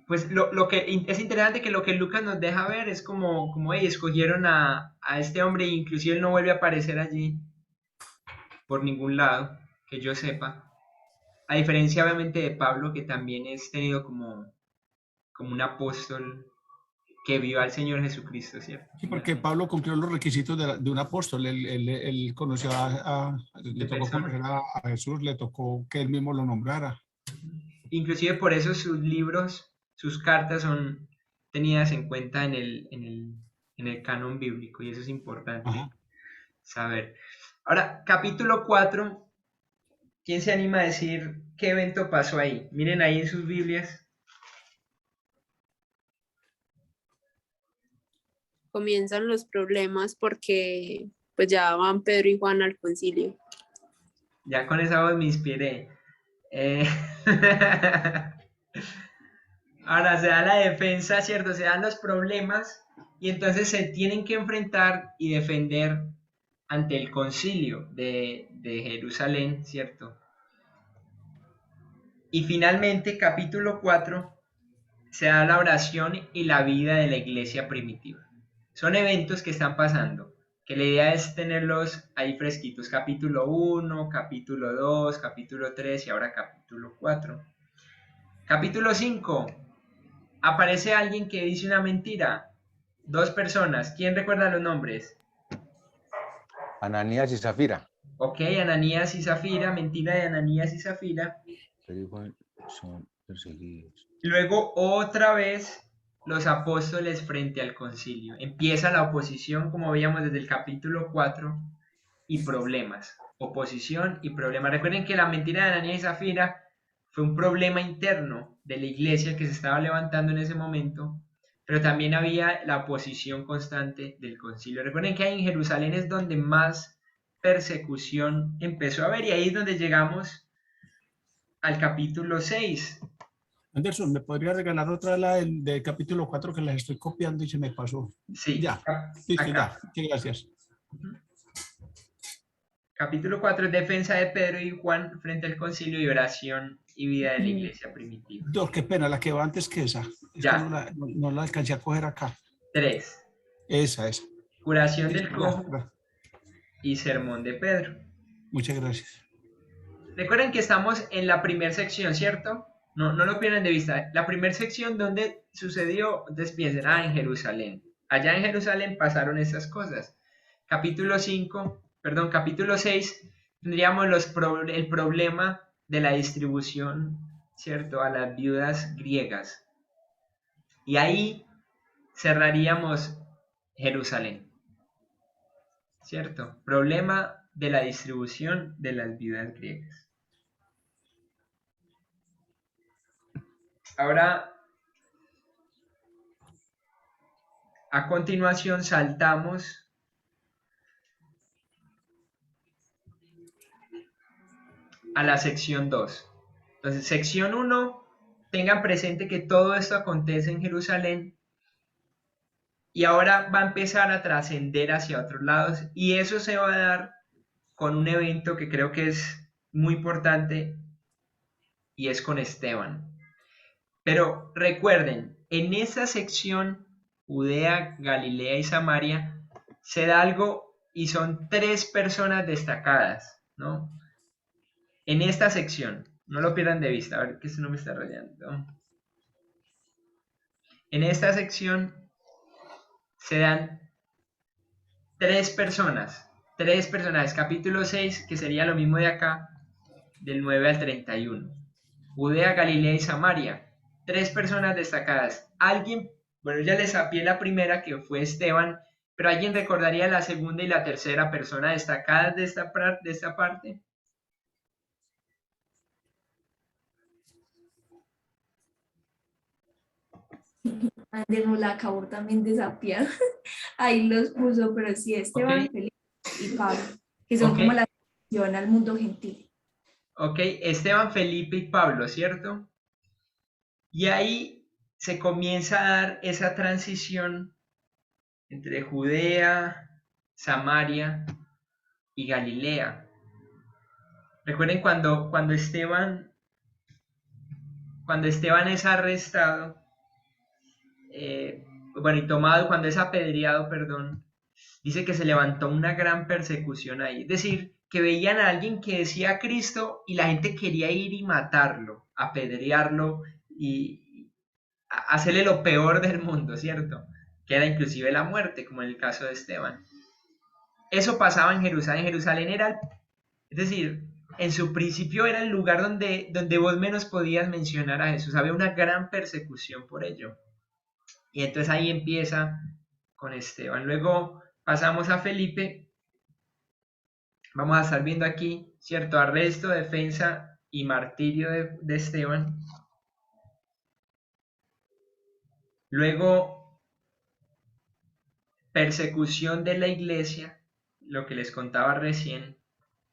[SPEAKER 1] Pues lo que es interesante que lo que Lucas nos deja ver es como hey, escogieron a este hombre e inclusive él no vuelve a aparecer allí por ningún lado, que yo sepa. A diferencia obviamente de Pablo, que también es tenido como un apóstol que vio al Señor Jesucristo, ¿cierto?
[SPEAKER 5] Sí, porque Pablo cumplió los requisitos de un apóstol, él conoció le tocó conocer a Jesús, le tocó que él mismo lo nombrara.
[SPEAKER 1] Inclusive por eso sus libros, sus cartas son tenidas en cuenta en el canon bíblico y eso es importante
[SPEAKER 5] Ajá.
[SPEAKER 1] saber. Ahora, capítulo 4, ¿quién se anima a decir qué evento pasó ahí? Miren ahí en sus Biblias.
[SPEAKER 7] Comienzan los problemas porque pues ya van Pedro y Juan al concilio.
[SPEAKER 1] Ya con esa voz me inspiré. Ahora se da la defensa, ¿cierto? Se dan los problemas y entonces se tienen que enfrentar y defender ante el concilio de Jerusalén, ¿cierto? Y finalmente, capítulo 4, se da la oración y la vida de la iglesia primitiva. Son eventos que están pasando, que la idea es tenerlos ahí fresquitos. Capítulo 1, capítulo 2, capítulo 3 y ahora capítulo 4. Capítulo 5. Aparece alguien que dice una mentira. Dos personas. ¿Quién recuerda los nombres?
[SPEAKER 6] Ananías y Zafira.
[SPEAKER 1] Ok, Ananías y Zafira. Mentira de Ananías y Zafira.
[SPEAKER 6] Son perseguidos.
[SPEAKER 1] Luego otra vez los apóstoles frente al concilio. Empieza la oposición, como veíamos desde el capítulo 4, y problemas. Oposición y problemas. Recuerden que la mentira de Ananías y Zafira fue un problema interno de la iglesia que se estaba levantando en ese momento, pero también había la oposición constante del concilio. Recuerden que ahí en Jerusalén es donde más persecución empezó a haber y ahí es donde llegamos al capítulo 6.
[SPEAKER 5] Anderson, ¿me podría regalar otra del capítulo 4 que las estoy copiando y se me pasó?
[SPEAKER 1] Sí,
[SPEAKER 5] Ya, listo,
[SPEAKER 1] acá.
[SPEAKER 5] ya. Muchas gracias.
[SPEAKER 1] Capítulo 4 es defensa de Pedro y Juan frente al concilio y oración y vida de la iglesia primitiva.
[SPEAKER 5] Dos, qué pena, la que va antes que esa. Es
[SPEAKER 1] Ya.
[SPEAKER 5] que no la alcancé a coger acá.
[SPEAKER 1] 3.
[SPEAKER 5] Esa.
[SPEAKER 1] Curación
[SPEAKER 5] Listo,
[SPEAKER 1] del cojo y sermón de Pedro.
[SPEAKER 5] Muchas gracias.
[SPEAKER 1] Recuerden que estamos en la primera sección, ¿cierto? No lo pierdan de vista. La primera sección donde sucedió, entonces piensen, en Jerusalén. Allá en Jerusalén pasaron esas cosas. Capítulo 6, tendríamos el problema de la distribución, ¿cierto? A las viudas griegas. Y ahí cerraríamos Jerusalén, ¿cierto? Problema de la distribución de las viudas griegas. Ahora, a continuación saltamos a la sección 2. Entonces, sección 1, tengan presente que todo esto acontece en Jerusalén y ahora va a empezar a trascender hacia otros lados, y eso se va a dar con un evento que creo que es muy importante, y es con Esteban. Pero recuerden, en esta sección, Judea, Galilea y Samaria, se da algo y son 3 personas destacadas, ¿no? En esta sección, no lo pierdan de vista, a ver que esto no me está rayando. En esta sección se dan 3 personas, 3 personajes, capítulo 6, que sería lo mismo de acá, del 9 al 31. Judea, Galilea y Samaria, 3 personas destacadas. Alguien, bueno, ya les sapié la primera, que fue Esteban, pero ¿alguien recordaría la segunda y la tercera persona destacadas de esta parte?
[SPEAKER 4] Ander no la acabó también de sapear. Ahí los puso, pero sí, Esteban,
[SPEAKER 1] Ok.
[SPEAKER 4] Felipe y Pablo, que son
[SPEAKER 1] Ok.
[SPEAKER 4] como la transición al mundo gentil.
[SPEAKER 1] Ok, Esteban, Felipe y Pablo, ¿cierto? Y ahí se comienza a dar esa transición entre Judea, Samaria y Galilea. Recuerden cuando Esteban es arrestado, bueno, y tomado, cuando es apedreado, perdón, dice que se levantó una gran persecución ahí. Es decir, que veían a alguien que decía Cristo y la gente quería ir y matarlo, apedrearlo y hacerle lo peor del mundo, ¿cierto? Que era inclusive la muerte, como en el caso de Esteban. Eso pasaba en Jerusalén. Jerusalén era, es decir, en su principio era el lugar donde vos menos podías mencionar a Jesús. Había una gran persecución por ello. Y entonces ahí empieza con Esteban. Luego pasamos a Felipe. Vamos a estar viendo aquí, ¿cierto? Arresto, defensa y martirio de Esteban. Luego, persecución de la iglesia, lo que les contaba recién.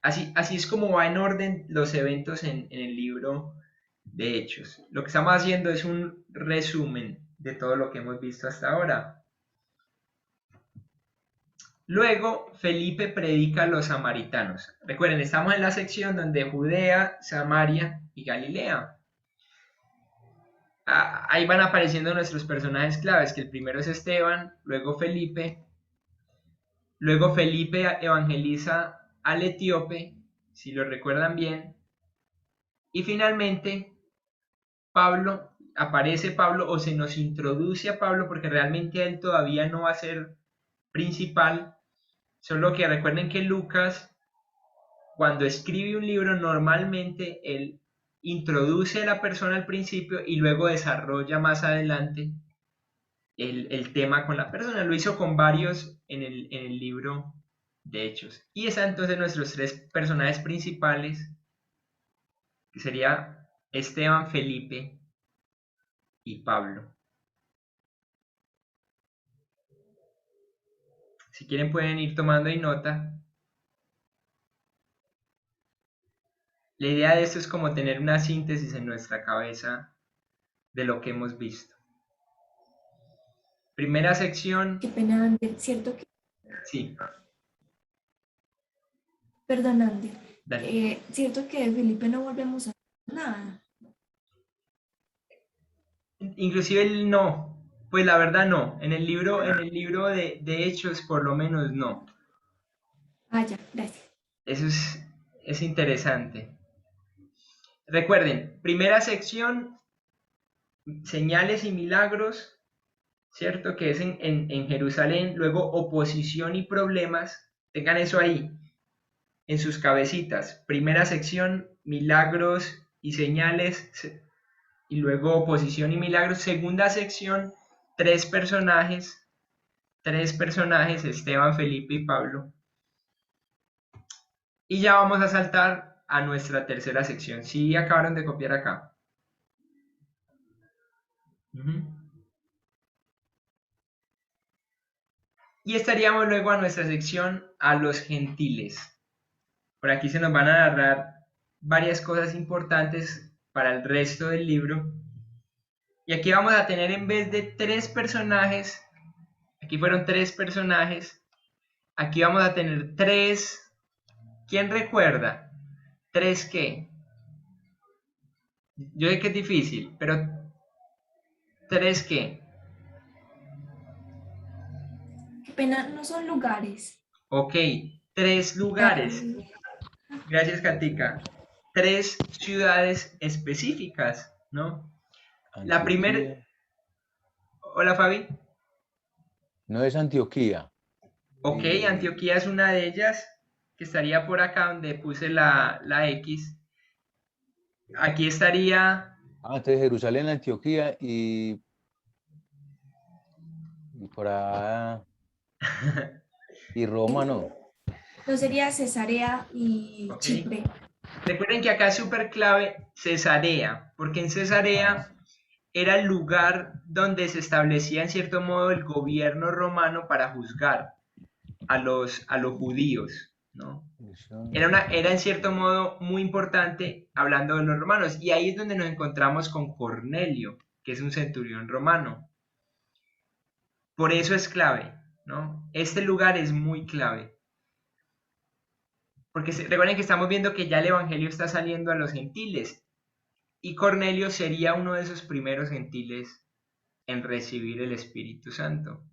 [SPEAKER 1] Así es como va en orden los eventos en el libro de Hechos. Lo que estamos haciendo es un resumen de todo lo que hemos visto hasta ahora. Luego, Felipe predica a los samaritanos. Recuerden, estamos en la sección donde Judea, Samaria y Galilea. Ahí van apareciendo nuestros personajes claves, que el primero es Esteban, luego Felipe evangeliza al etíope, si lo recuerdan bien, y finalmente aparece Pablo, o se nos introduce a Pablo, porque realmente él todavía no va a ser principal, solo que recuerden que Lucas, cuando escribe un libro, normalmente él introduce a la persona al principio y luego desarrolla más adelante el tema con la persona. Lo hizo con varios en el libro de Hechos. Y están entonces nuestros 3 personajes principales, que sería Esteban, Felipe y Pablo. Si quieren pueden ir tomando ahí nota. La idea de esto es como tener una síntesis en nuestra cabeza de lo que hemos visto. Primera sección.
[SPEAKER 4] Qué pena, Ander, ¿cierto que?
[SPEAKER 1] Sí.
[SPEAKER 4] Perdón, Ander.
[SPEAKER 1] Dale.
[SPEAKER 4] ¿Cierto que de Felipe no volvemos a nada?
[SPEAKER 1] Inclusive el no. Pues la verdad no. En el libro de Hechos por lo menos no.
[SPEAKER 4] Ah, ya, gracias.
[SPEAKER 1] Eso es interesante. Recuerden, primera sección, señales y milagros, ¿cierto? Que es en Jerusalén. Luego, oposición y problemas. Tengan eso ahí, en sus cabecitas. Primera sección, milagros y señales. Y luego, oposición y milagros. Segunda sección, 3 personajes, Esteban, Felipe y Pablo. Y ya vamos a saltar a nuestra tercera sección. ¿Sí acabaron de copiar acá? Ujú. Y estaríamos luego a nuestra sección a los gentiles. Por aquí se nos van a narrar varias cosas importantes para el resto del libro. Y aquí vamos a tener, en vez de 3 personajes, aquí fueron 3 personajes, aquí vamos a tener 3. ¿Quién recuerda? ¿3 qué? Yo sé que es difícil, pero ¿3 qué?
[SPEAKER 4] Qué pena, no son lugares.
[SPEAKER 1] Ok, 3 lugares. Gracias, Katica. 3 ciudades específicas, ¿no? La primera...
[SPEAKER 6] Antioquía.
[SPEAKER 1] Hola, Fabi.
[SPEAKER 6] No es Antioquía.
[SPEAKER 1] Ok, Antioquía es una de ellas, que estaría por acá donde puse la X. Aquí estaría...
[SPEAKER 6] Entonces Jerusalén, Antioquía y por allá. Y Roma no.
[SPEAKER 4] No sería Cesarea y
[SPEAKER 1] Ok.
[SPEAKER 4] Chipre.
[SPEAKER 1] Recuerden que acá es súper clave Cesarea, porque en Cesarea era el lugar donde se establecía en cierto modo el gobierno romano para juzgar a los judíos, ¿no? Era en cierto modo muy importante hablando de los romanos, y ahí es donde nos encontramos con Cornelio, que es un centurión romano. Por eso es clave, ¿no? Este lugar es muy clave. Porque recuerden que estamos viendo que ya el evangelio está saliendo a los gentiles, y Cornelio sería uno de esos primeros gentiles en recibir el Espíritu Santo.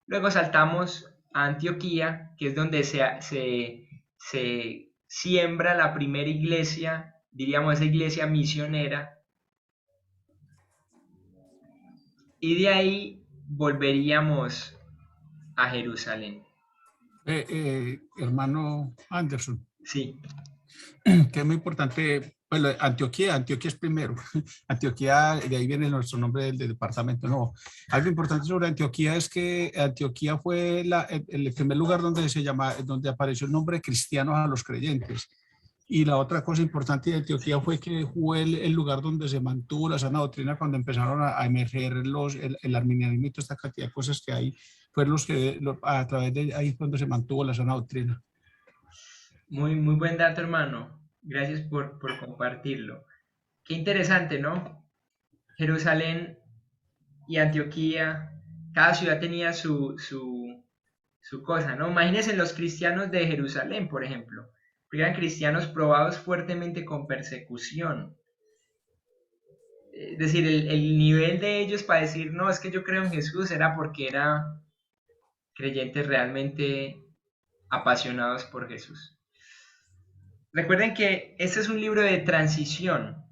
[SPEAKER 1] Luego saltamos a Antioquía, que es donde se siembra la primera iglesia, diríamos esa iglesia misionera, y de ahí volveríamos a Jerusalén.
[SPEAKER 5] Hermano Anderson,
[SPEAKER 1] Sí,
[SPEAKER 5] que es muy importante, pues Antioquía es primero. Antioquía, de ahí viene nuestro nombre del departamento. No, algo importante sobre Antioquía es que Antioquía fue el primer lugar donde apareció el nombre de cristianos a los creyentes. Y la otra cosa importante de Antioquía fue que fue el lugar donde se mantuvo la sana doctrina cuando empezaron a emerger el arminianismo y toda esta cantidad de cosas que hay, fue a través de ahí cuando se mantuvo la sana doctrina.
[SPEAKER 1] muy buen dato, hermano. Gracias por compartirlo. Qué interesante, ¿no? Jerusalén y Antioquía, cada ciudad tenía su cosa, ¿no? Imagínense los cristianos de Jerusalén, por ejemplo, porque eran cristianos probados fuertemente con persecución. Es decir, el nivel de ellos para decir, no, es que yo creo en Jesús, era porque eran creyentes realmente apasionados por Jesús. Recuerden que este es un libro de transición.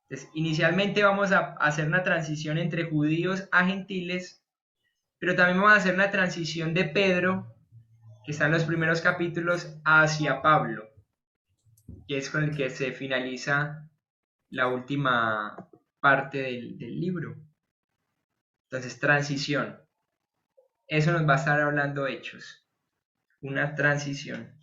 [SPEAKER 1] Entonces, inicialmente vamos a hacer una transición entre judíos a gentiles, pero también vamos a hacer una transición de Pedro, que está en los primeros capítulos, hacia Pablo, que es con el que se finaliza la última parte del libro. Entonces, transición. Eso nos va a estar hablando Hechos. Una transición.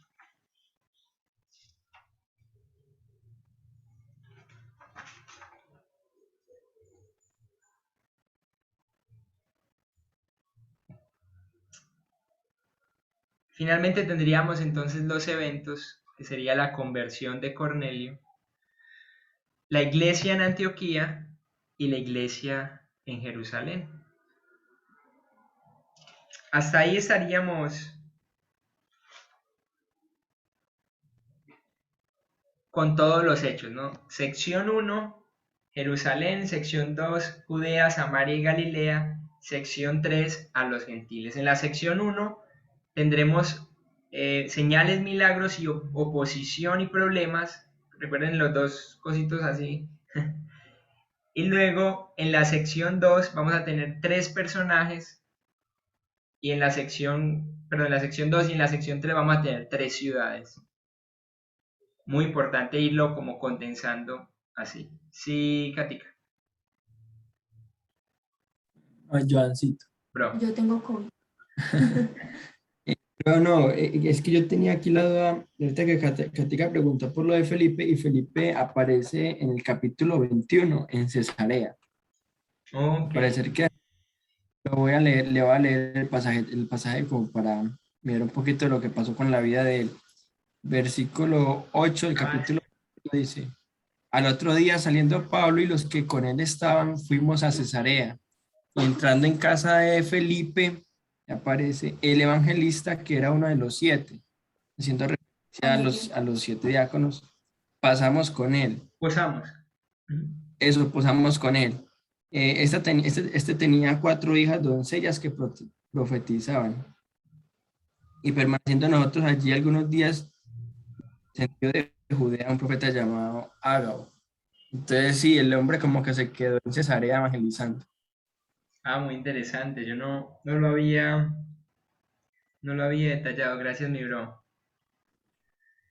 [SPEAKER 1] Finalmente tendríamos entonces los eventos, que sería la conversión de Cornelio, la iglesia en Antioquía y la iglesia en Jerusalén. Hasta ahí estaríamos con todos los hechos, ¿no? Sección 1, Jerusalén; sección 2, Judea, Samaria y Galilea; sección 3, a los gentiles. En la sección 1 tendremos señales, milagros y oposición y problemas. Recuerden los dos cositos así. Y luego en la sección 2 vamos a tener 3 personajes, y en la sección 2 y en la sección 3 vamos a tener 3 ciudades. Muy importante irlo como condensando así. Sí, Katica.
[SPEAKER 2] Joancito.
[SPEAKER 1] Bro.
[SPEAKER 4] Yo tengo COVID.
[SPEAKER 8] No, es que yo tenía aquí la duda, ahorita que Katica preguntó por lo de Felipe, y Felipe aparece en el capítulo 21 en Cesarea. Al
[SPEAKER 1] Ok.
[SPEAKER 8] parecer que lo voy a leer, le voy a leer el pasaje como para mirar un poquito de lo que pasó con la vida de él. Versículo 8 del
[SPEAKER 1] Ah,
[SPEAKER 8] capítulo 21 dice: Al otro día, saliendo Pablo y los que con él estaban, fuimos a Cesarea. Y entrando en casa de Felipe, aparece el evangelista, que era uno de los 7, haciendo referencia
[SPEAKER 4] Amén.
[SPEAKER 8] a los 7 diáconos. Pasamos con él.
[SPEAKER 1] posamos.
[SPEAKER 8] Eso, posamos con él. Este tenía 4 hijas doncellas que profetizaban. Y permaneciendo nosotros allí algunos días, sentido de Judea un profeta llamado Ágabo. Entonces sí, el hombre como que se quedó en Cesarea evangelizando.
[SPEAKER 1] Ah, muy interesante. Yo no lo había detallado. Gracias, mi bro.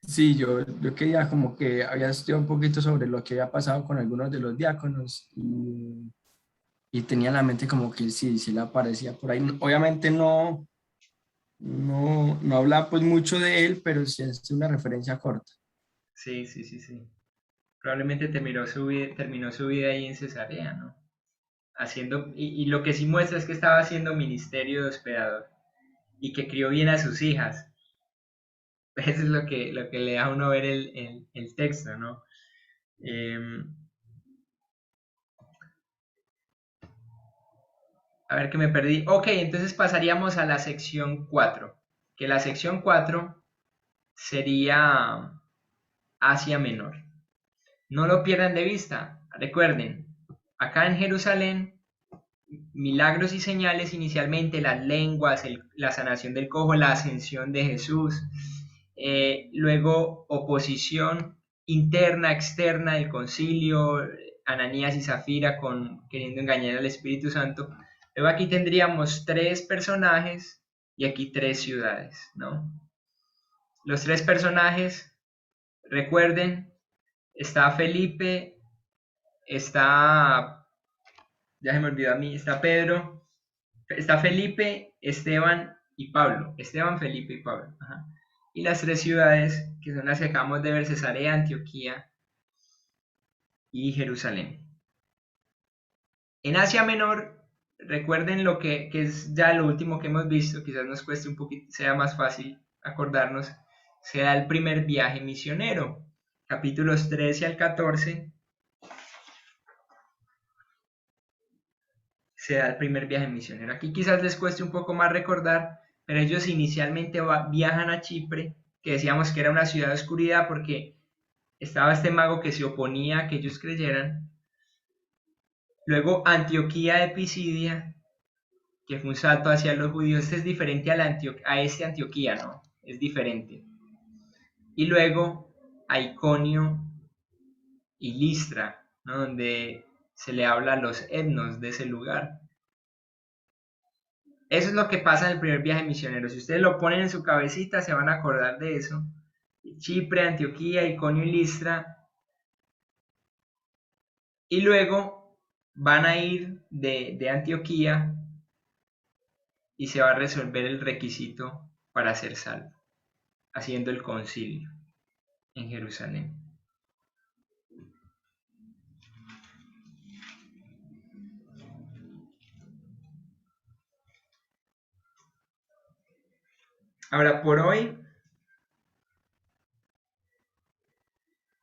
[SPEAKER 8] Sí, yo quería como que había estudiado un poquito sobre lo que había pasado con algunos de los diáconos, y tenía en la mente como que sí le aparecía por ahí. Obviamente no hablaba pues mucho de él, pero sí es una referencia corta.
[SPEAKER 1] Sí, sí, sí, sí. Probablemente terminó su vida ahí en Cesarea, ¿no? Y lo que sí muestra es que estaba haciendo ministerio de hospedador y que crió bien a sus hijas. Eso es lo que le da a uno ver el texto, ¿no? Em, a ver que me perdí. Ok, entonces pasaríamos a la sección 4, que la sección 4 sería Asia Menor. No lo pierdan de vista. Recuerden, acá en Jerusalén, milagros y señales inicialmente, las lenguas, la sanación del cojo, la ascensión de Jesús, luego oposición interna, externa del concilio, Ananías y Zafira queriendo engañar al Espíritu Santo. Luego aquí tendríamos 3 personajes y aquí 3 ciudades, ¿no? Los 3 personajes, recuerden, está Felipe, está, ya se me olvidó a mí, está Pedro, está Felipe, Esteban y Pablo. Esteban, Felipe y Pablo. Ajá. Y las 3 ciudades, que son las que acabamos de ver, Cesarea, Antioquía y Jerusalén. En Asia Menor, recuerden lo que es ya lo último que hemos visto, quizás nos cueste un poquito, sea más fácil acordarnos, se da el primer viaje misionero, capítulos 13 al 14, se da el primer viaje misionero. Aquí quizás les cueste un poco más recordar, pero ellos inicialmente viajan a Chipre, que decíamos que era una ciudad de oscuridad porque estaba este mago que se oponía a que ellos creyeran. Luego Antioquía de Pisidia, que fue un salto hacia los judíos. Este es diferente a este Antioquía, ¿no? Es diferente. Y luego a Iconio y Listra, ¿no? Donde se le habla a los etnos de ese lugar. Eso es lo que pasa en el primer viaje misionero. Si ustedes lo ponen en su cabecita, se van a acordar de eso. Chipre, Antioquía, Iconio y Listra. Y luego van a ir de Antioquía y se va a resolver el requisito para ser salvo, haciendo el concilio en Jerusalén. Ahora, por hoy,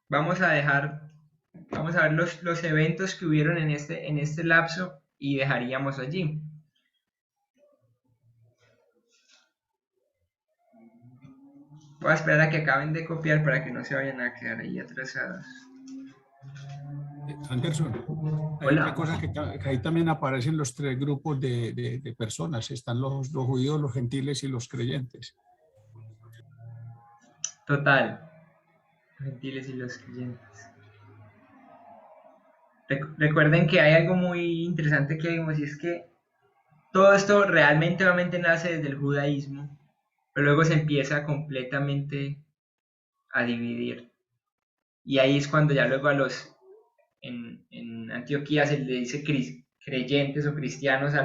[SPEAKER 1] vamos a ver los eventos que hubieron en este lapso y dejaríamos allí. Voy a esperar a que acaben de copiar para que no se vayan a quedar ahí atrasados.
[SPEAKER 5] Anderson, hay otra
[SPEAKER 1] Hola.
[SPEAKER 5] cosa que ahí también aparecen los 3 grupos de personas. Están los judíos, los gentiles y los creyentes.
[SPEAKER 1] Total. Los gentiles y los creyentes. Recuerden que hay algo muy interesante que vimos y es que todo esto realmente obviamente nace desde el judaísmo, pero luego se empieza completamente a dividir. Y ahí es cuando ya luego en Antioquía se le dice creyentes o cristianos a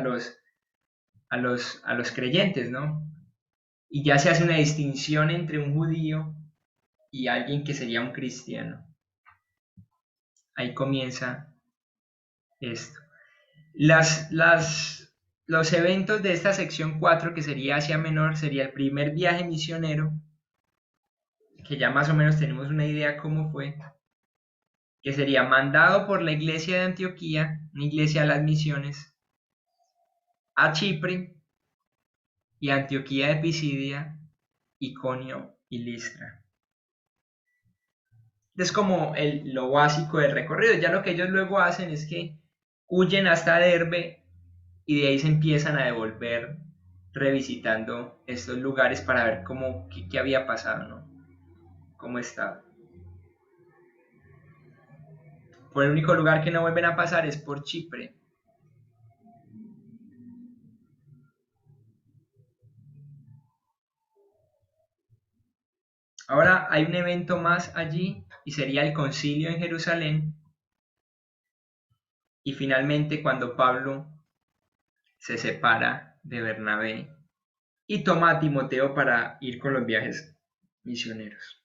[SPEAKER 1] los creyentes, ¿no? y ya se hace una distinción entre un judío y alguien que sería un cristiano. Ahí comienza esto. Los eventos de esta sección 4, que sería Asia Menor, sería el primer viaje misionero, que ya más o menos tenemos una idea cómo fue, que sería mandado por la iglesia de Antioquía, una iglesia de las misiones, a Chipre y Antioquía de Pisidia, Iconio y Listra. Es como lo básico del recorrido. Ya lo que ellos luego hacen es que huyen hasta Derbe y de ahí se empiezan a devolver revisitando estos lugares para ver qué había pasado, ¿no? Cómo estaba. Por el único lugar que no vuelven a pasar es por Chipre. Ahora hay un evento más allí y sería el concilio en Jerusalén. Y finalmente cuando Pablo se separa de Bernabé y toma a Timoteo para ir con los viajes misioneros.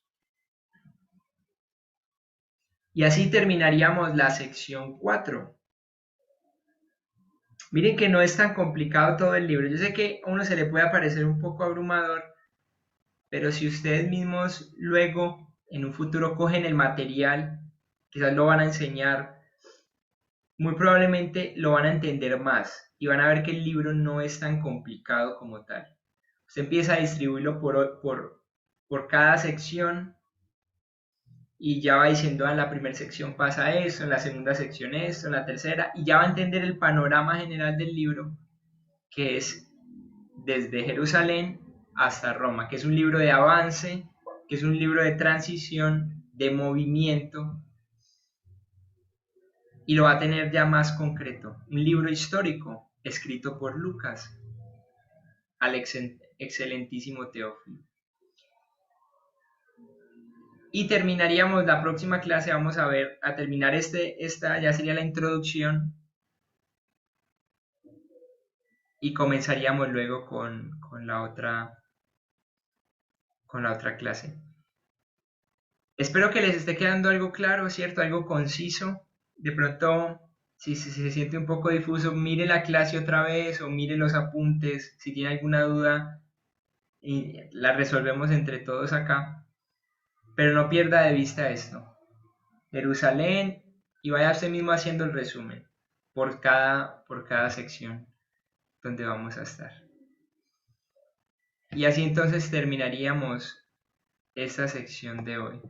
[SPEAKER 1] Y así terminaríamos la sección 4. Miren que no es tan complicado todo el libro. Yo sé que a uno se le puede parecer un poco abrumador, pero si ustedes mismos luego en un futuro cogen el material, quizás lo van a enseñar, muy probablemente lo van a entender más y van a ver que el libro no es tan complicado como tal. Usted empieza a distribuirlo por cada sección y ya va diciendo en la primera sección pasa esto, en la segunda sección esto, en la tercera, y ya va a entender el panorama general del libro, que es desde Jerusalén hasta Roma, que es un libro de avance, que es un libro de transición, de movimiento, y lo va a tener ya más concreto. Un libro histórico escrito por Lucas, al excelentísimo Teófilo. Y terminaríamos la próxima clase, vamos a terminar esta ya sería la introducción y comenzaríamos luego con la otra clase. Espero que les esté quedando algo claro, ¿cierto? Algo conciso. De pronto, si se siente un poco difuso, mire la clase otra vez o mire los apuntes. Si tiene alguna duda, y la resolvemos entre todos acá. Pero no pierda de vista esto. Jerusalén, y vaya usted mismo haciendo el resumen por cada sección donde vamos a estar. Y así entonces terminaríamos esta sección de hoy.